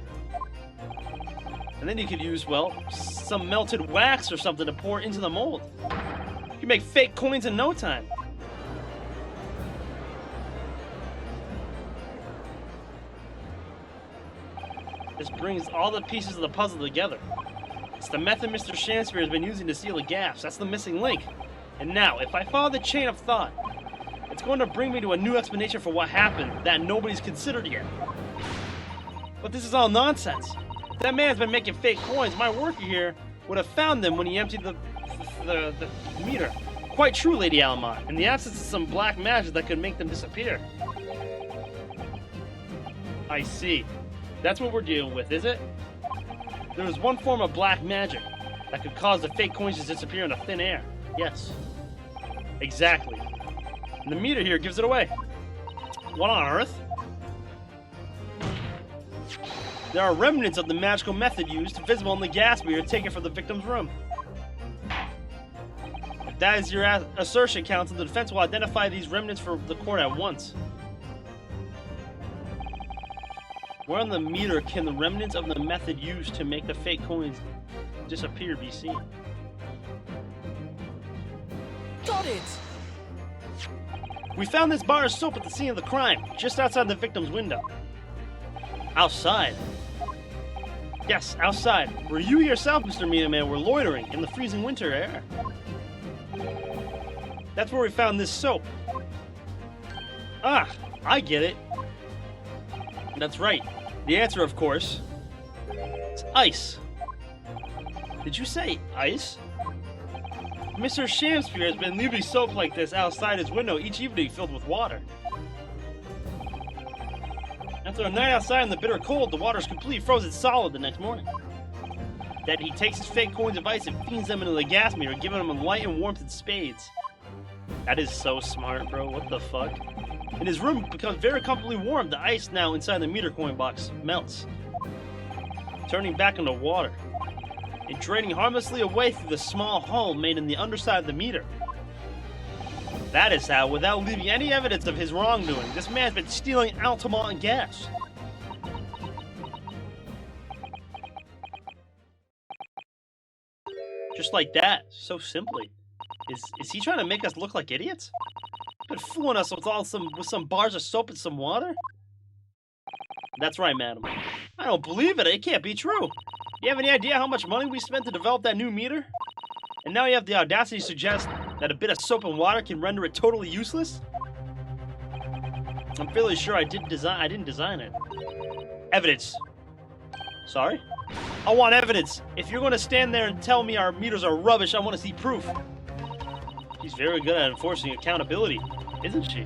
And then you could use, well, some melted wax or something to pour into the mold. You can make fake coins in no time. This brings all the pieces of the puzzle together. It's the method Mr. Shamspeare has been using to steal the gas. That's the missing link. And now, if I follow the chain of thought, it's going to bring me to a new explanation for what happened that nobody's considered yet. But this is all nonsense. If that man's been making fake coins, my worker here would have found them when he emptied the meter. Quite true, Lady Alamont. In the absence of some black magic that could make them disappear. I see. That's what we're dealing with, is it? There is one form of black magic that could cause the fake coins to disappear into thin air. Yes. Exactly. And the meter here gives it away. What on earth? There are remnants of the magical method used visible in the gas meter taken from the victim's room. If that is your assertion, counsel, the defense will identify these remnants for the court at once. Where on the meter can the remnants of the method used to make the fake coins disappear be seen? Got it! We found this bar of soap at the scene of the crime, just outside the victim's window. Outside? Yes, outside, where you yourself, Mr. Meter Man, were loitering in the freezing winter air. That's where we found this soap. Ah, I get it. That's right. The answer, of course, is ice. Did you say ice? Mr. Shamspeare has been leaving soap like this outside his window each evening filled with water. After a night outside in the bitter cold, the water is completely frozen solid the next morning. Then he takes his fake coins of ice and feeds them into the gas meter, giving them light and warmth in spades. That is so smart, bro. What the fuck? And his room becomes very comfortably warm. The ice now inside the meter coin box melts, turning back into water and draining harmlessly away through the small hole made in the underside of the meter. That is how, without leaving any evidence of his wrongdoing, this man's been stealing Altamont gas. Just like that, so simply. Is he trying to make us look like idiots? Been fooling us with some bars of soap and some water? That's right, madam. I don't believe it. It can't be true. You have any idea how much money we spent to develop that new meter? And now you have the audacity to suggest that a bit of soap and water can render it totally useless? I'm fairly sure I didn't design it. Evidence. Sorry? I want evidence. If you're going to stand there and tell me our meters are rubbish, I want to see proof. She's very good at enforcing accountability, isn't she?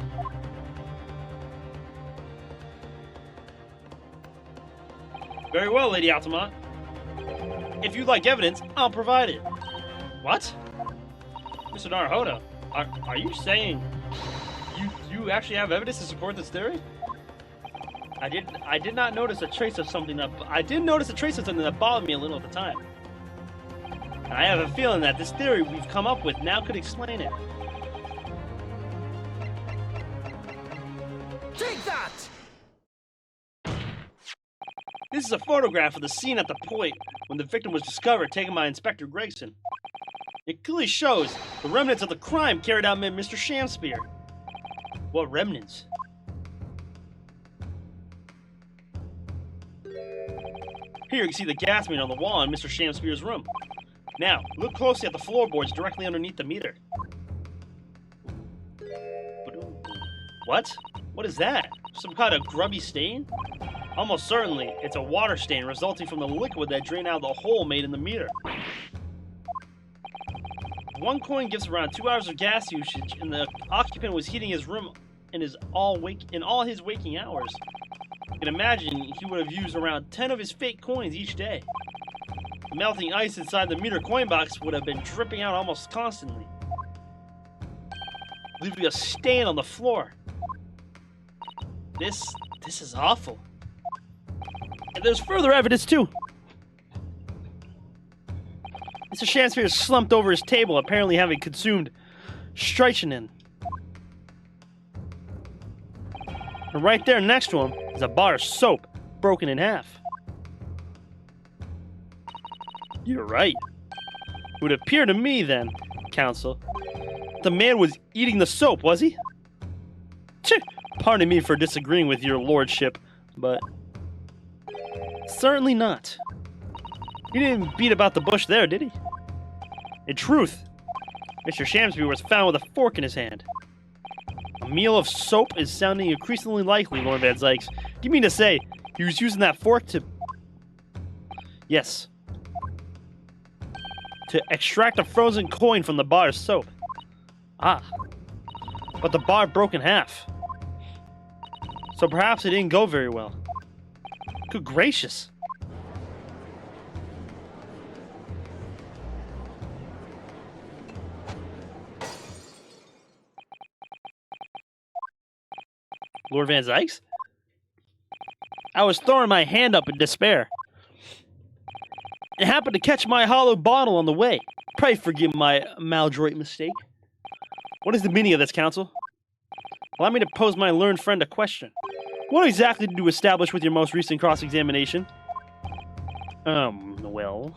Very well, Lady Altamont. If you'd like evidence, I'll provide it. What? Mr. Naruhodo, are you saying you actually have evidence to support this theory? I did not notice a trace of something that bothered me a little at the time. And I have a feeling that this theory we've come up with now could explain it. Take that! This is a photograph of the scene at the point when the victim was discovered, taken by Inspector Gregson. It clearly shows the remnants of the crime carried out by Mr. Shamspear. What remnants? Here you can see the gas meter on the wall in Mr. Shamspear's room. Now, look closely at the floorboards directly underneath the meter. What? What is that? Some kind of grubby stain? Almost certainly, it's a water stain resulting from the liquid that drained out of the hole made in the meter. One coin gives around 2 hours of gas usage, and the occupant was heating his room in all his waking hours. You can imagine he would have used around 10 of his fake coins each day. The melting ice inside the meter coin box would have been dripping out almost constantly, leaving a stain on the floor. This is awful. And there's further evidence too. Mr. Shamspear is slumped over his table, apparently having consumed strychnine. And right there next to him is a bar of soap, broken in half. You're right. It would appear to me then, counsel, the man was eating the soap, was he? Tch, pardon me for disagreeing with your lordship, but certainly not. He didn't beat about the bush there, did he? In truth, Mr. Shamspear was found with a fork in his hand. A meal of soap is sounding increasingly likely, Lord Van Zieks. Do you mean to say he was using that fork to... Yes. To extract a frozen coin from the bar of soap. Ah. But the bar broke in half. So perhaps it didn't go very well. Good gracious. Lord Van Zieks? I was throwing my hand up in despair. It happened to catch my hollow bottle on the way. Pray forgive my maladroit mistake. What is the meaning of this, counsel? Allow me to pose my learned friend a question. What exactly did you establish with your most recent cross-examination? Well...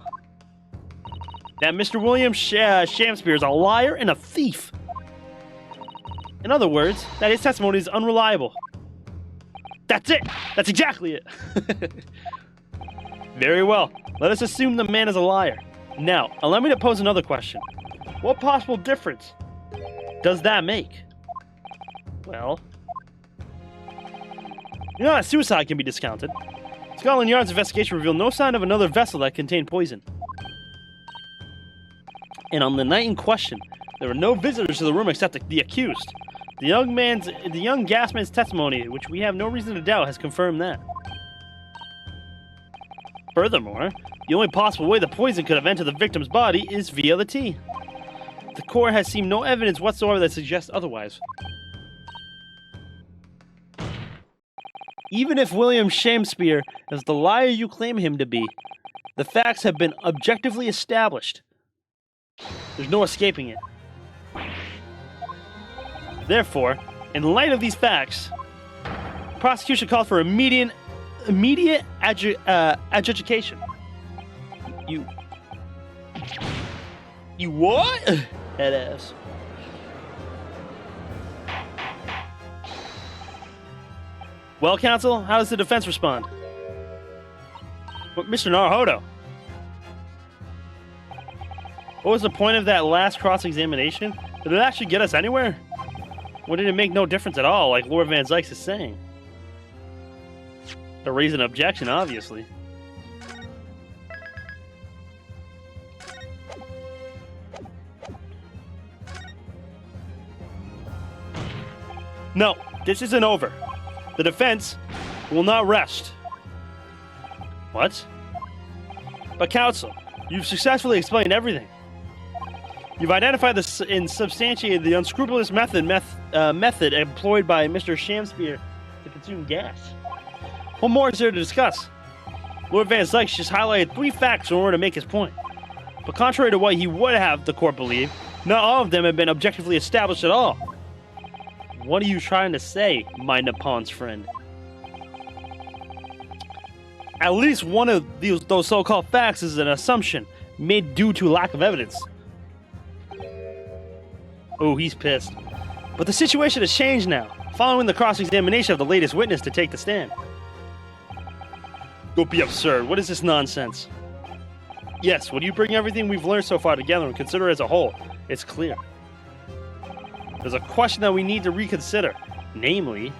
that Mr. William Shamspear is a liar and a thief. In other words, that his testimony is unreliable. That's it! That's exactly it! Very well. Let us assume the man is a liar. Now, allow me to pose another question. What possible difference does that make? Well... you know that suicide can be discounted. Scotland Yard's investigation revealed no sign of another vessel that contained poison. And on the night in question, there were no visitors to the room except the accused. The young gasman's testimony, which we have no reason to doubt, has confirmed that. Furthermore, The only possible way the poison could have entered the victim's body is via the tea. The court has seen no evidence whatsoever that suggests otherwise. Even if William Shakespeare is the liar you claim him to be, the facts have been objectively established. There's no escaping it. Therefore, in light of these facts, the prosecution calls for immediate adjudication. You what? Head ass. Well, counsel, how does the defense respond? But Mr. Naruhodo, what was the point of that last cross-examination? Did it actually get us anywhere? Or did it make no difference at all, like Lord Van Zieks is saying? To raise an objection, obviously. No, this isn't over. The defense will not rest. What? But counsel, you've successfully explained everything. You've identified and substantiated the unscrupulous method employed by Mr. Shakespeare to consume gas. What more is there to discuss? Lord Van Zieks just highlighted 3 facts in order to make his point. But contrary to what he would have the court believe, not all of them have been objectively established at all. What are you trying to say, my Nippons friend? At least one of those so-called facts is an assumption made due to lack of evidence. Oh, he's pissed. But the situation has changed now, following the cross-examination of the latest witness to take the stand. Don't be absurd. What is this nonsense? Yes, when you bring everything we've learned so far together and consider it as a whole, it's clear. There's a question that we need to reconsider, namely,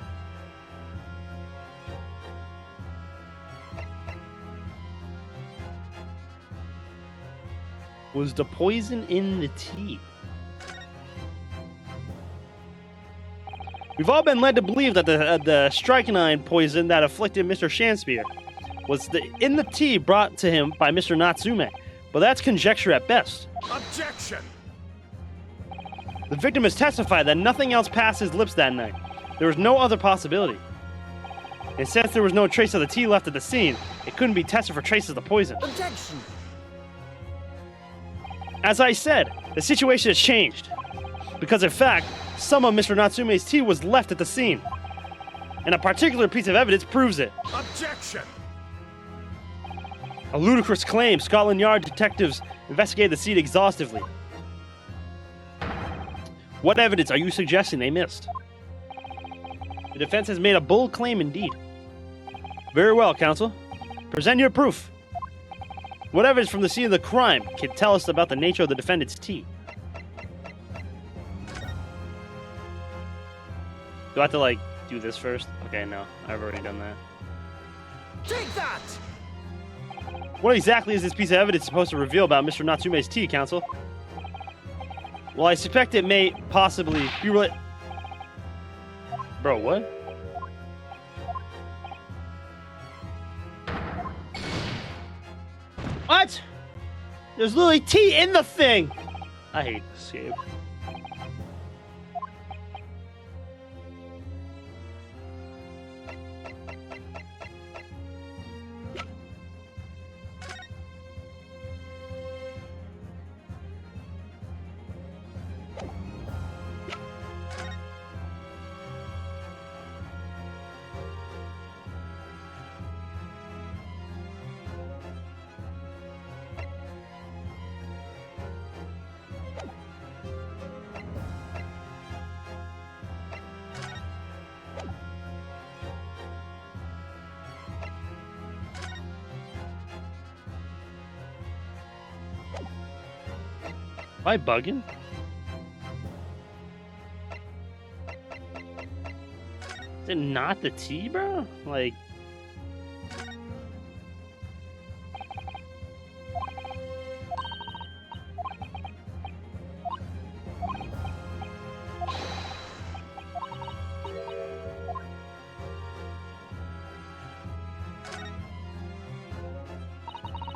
was the poison in the tea? We've all been led to believe that the strychnine poison that afflicted Mr. Shakespeare was in the tea brought to him by Mr. Natsume, but that's conjecture at best. Objection! The victim has testified that nothing else passed his lips that night. There was no other possibility. And since there was no trace of the tea left at the scene, it couldn't be tested for traces of the poison. Objection! As I said, the situation has changed. Because in fact, some of Mr. Natsume's tea was left at the scene. And a particular piece of evidence proves it. Objection! A ludicrous claim. Scotland Yard detectives investigated the scene exhaustively. What evidence are you suggesting they missed? The defense has made a bold claim indeed. Very well, counsel. Present your proof. What evidence from the scene of the crime can tell us about the nature of the defendant's tea? Do I have to, like, do this first? Okay, no. I've already done that. Take that! What exactly is this piece of evidence supposed to reveal about Mr. Natsume's tea, counsel? Well, I suspect it may possibly be related. Bro, what? What? There's literally tea in the thing! I hate this game. Am I bugging? Is it not the tea, bro? Like...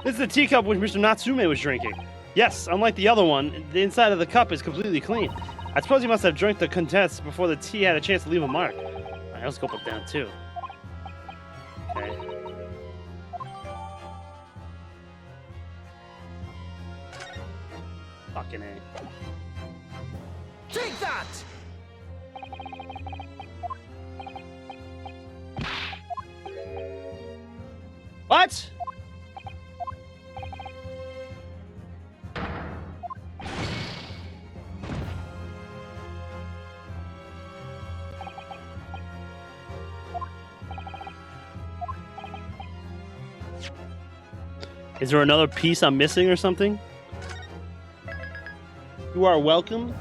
This is the teacup which Mr. Natsume was drinking. Yes, unlike the other one, the inside of the cup is completely clean. I suppose he must have drank the contents before the tea had a chance to leave a mark. Alright, let's go put it down too. Okay. Fucking A. Take that! What? Is there another piece I'm missing or something? You are welcome.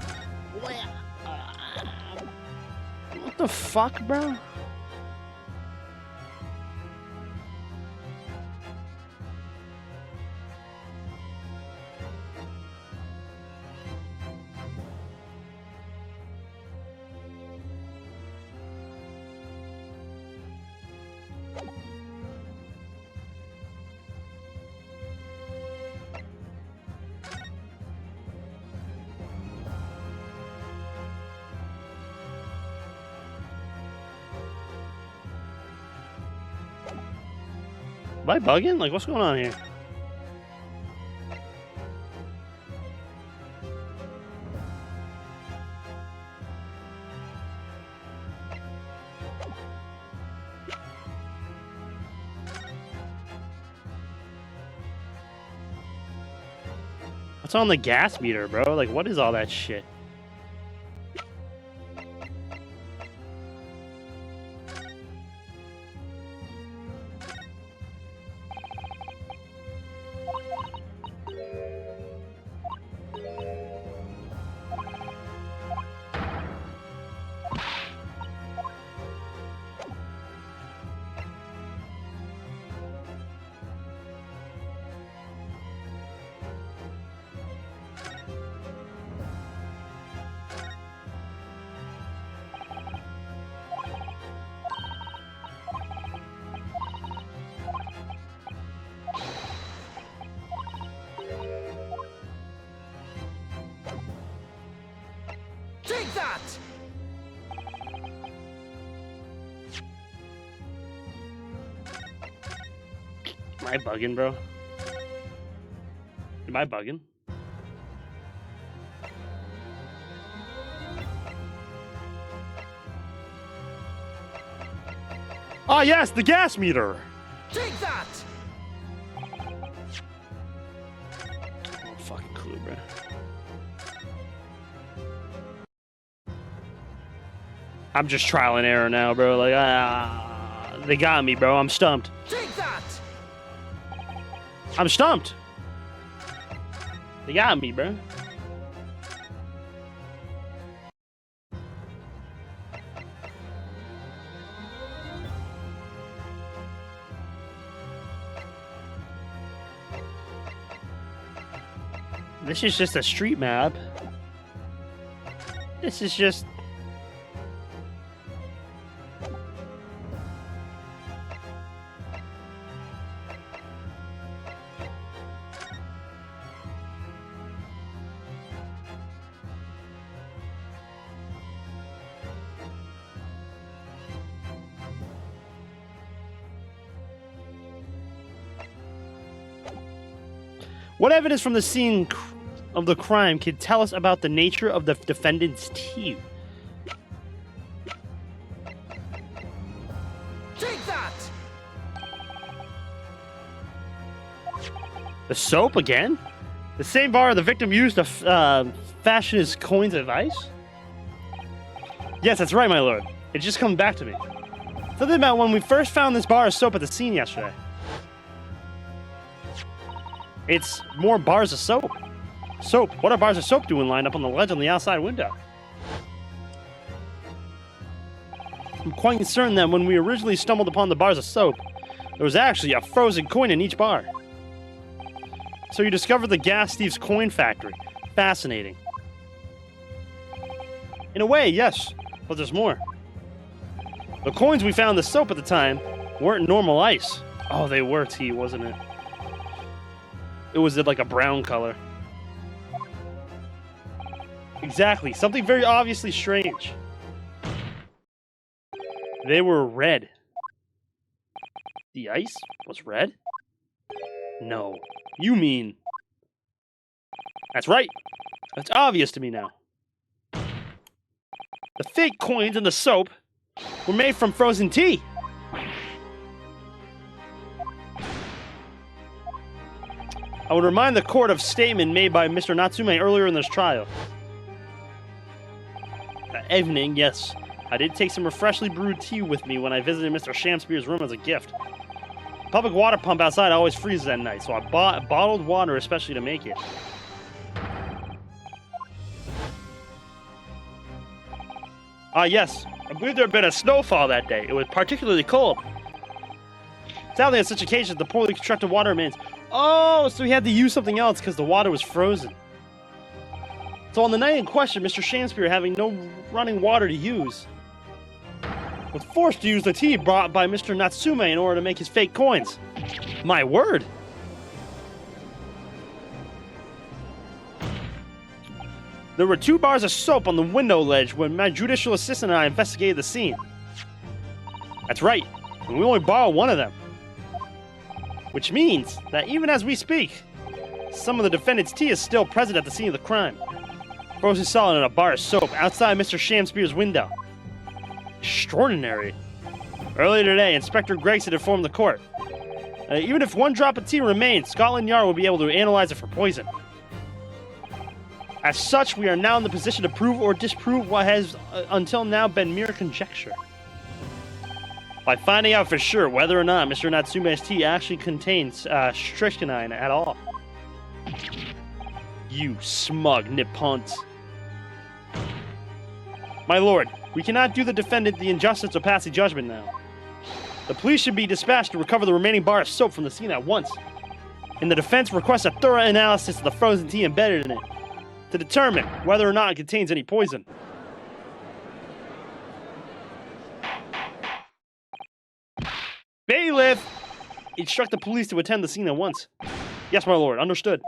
What the fuck, bro? Am I bugging? Like, what's going on here? What's on the gas meter, bro? Like, what is all that shit? Take that! Am I bugging, bro? Am I bugging? Ah, yes, the gas meter! Take that! No fucking clue, bro. I'm just trial and error now, bro. Like, they got me, bro. I'm stumped. Take that! I'm stumped. They got me, bro. This is just a street map. This is just... What evidence from the scene of the crime can tell us about the nature of the defendant's teeth? Take that! The soap again? The same bar the victim used to fashion his coins of ice? Yes, that's right, my lord. It just comes back to me. Something about when we first found this bar of soap at the scene yesterday. It's more bars of soap. Soap? What are bars of soap doing lined up on the ledge on the outside window? I'm quite certain that when we originally stumbled upon the bars of soap, there was actually a frozen coin in each bar. So you discovered the gas thief's coin factory. Fascinating. In a way, yes, but there's more. The coins we found in the soap at the time weren't normal ice. Oh, they were tea, wasn't it? it was like a brown color. Exactly. Something very obviously strange. They were red. The ice was red? No. You mean... That's right. That's obvious to me now. The fake coins and the soap were made from frozen tea. I would remind the court of statement made by Mr. Natsume earlier in this trial. That evening, yes, I did take some freshly brewed tea with me when I visited Mr. Shakespeare's room as a gift. The public water pump outside always freezes at night, so I bought bottled water especially to make it. Yes, I believe there had been a snowfall that day. It was particularly cold. Sadly, on such occasions, the poorly constructed water remains. Oh, so he had to use something else because the water was frozen. So on the night in question, Mr. Shakespeare, having no running water to use, was forced to use the tea brought by Mr. Natsume in order to make his fake coins. My word! There were 2 bars of soap on the window ledge when my judicial assistant and I investigated the scene. That's right, and we only borrowed one of them. Which means that even as we speak, some of the defendant's tea is still present at the scene of the crime. Frozen solid in a bar of soap outside Mr. Shakespeare's window. Extraordinary. Earlier today, Inspector Gregson informed the court. Even if 1 drop of tea remains, Scotland Yard will be able to analyze it for poison. As such, we are now in the position to prove or disprove what has until now been mere conjecture. By finding out for sure whether or not Mr. Natsume's tea actually contains strychnine at all. You smug Nippont. My lord, we cannot do the defendant the injustice of passing judgment now. The police should be dispatched to recover the remaining bar of soap from the scene at once. And the defense requests a thorough analysis of the frozen tea embedded in it, to determine whether or not it contains any poison. Bailiff! Instruct the police to attend the scene at once. Yes, my lord. Understood.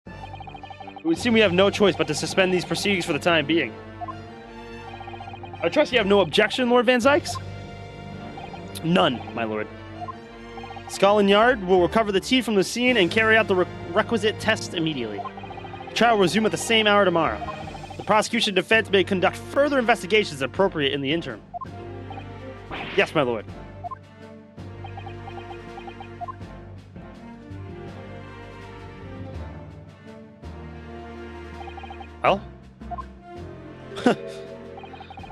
It would seem we have no choice but to suspend these proceedings for the time being. I trust you have no objection, Lord Van Zieks? None, my lord. Scotland Yard will recover the tea from the scene and carry out the requisite tests immediately. The trial will resume at the same hour tomorrow. The prosecution and defense may conduct further investigations as appropriate in the interim. Yes, my lord. Well,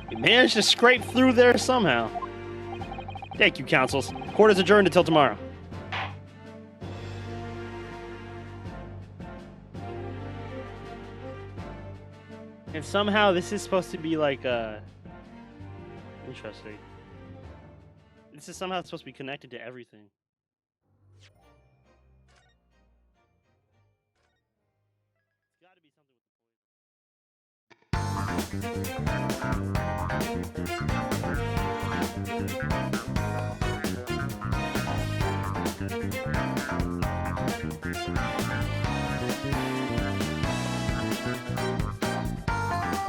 we managed to scrape through there somehow. Thank you, counsels. Court is adjourned until tomorrow. And somehow this is supposed to be like interesting. This is somehow supposed to be connected to everything. It's gotta be something with the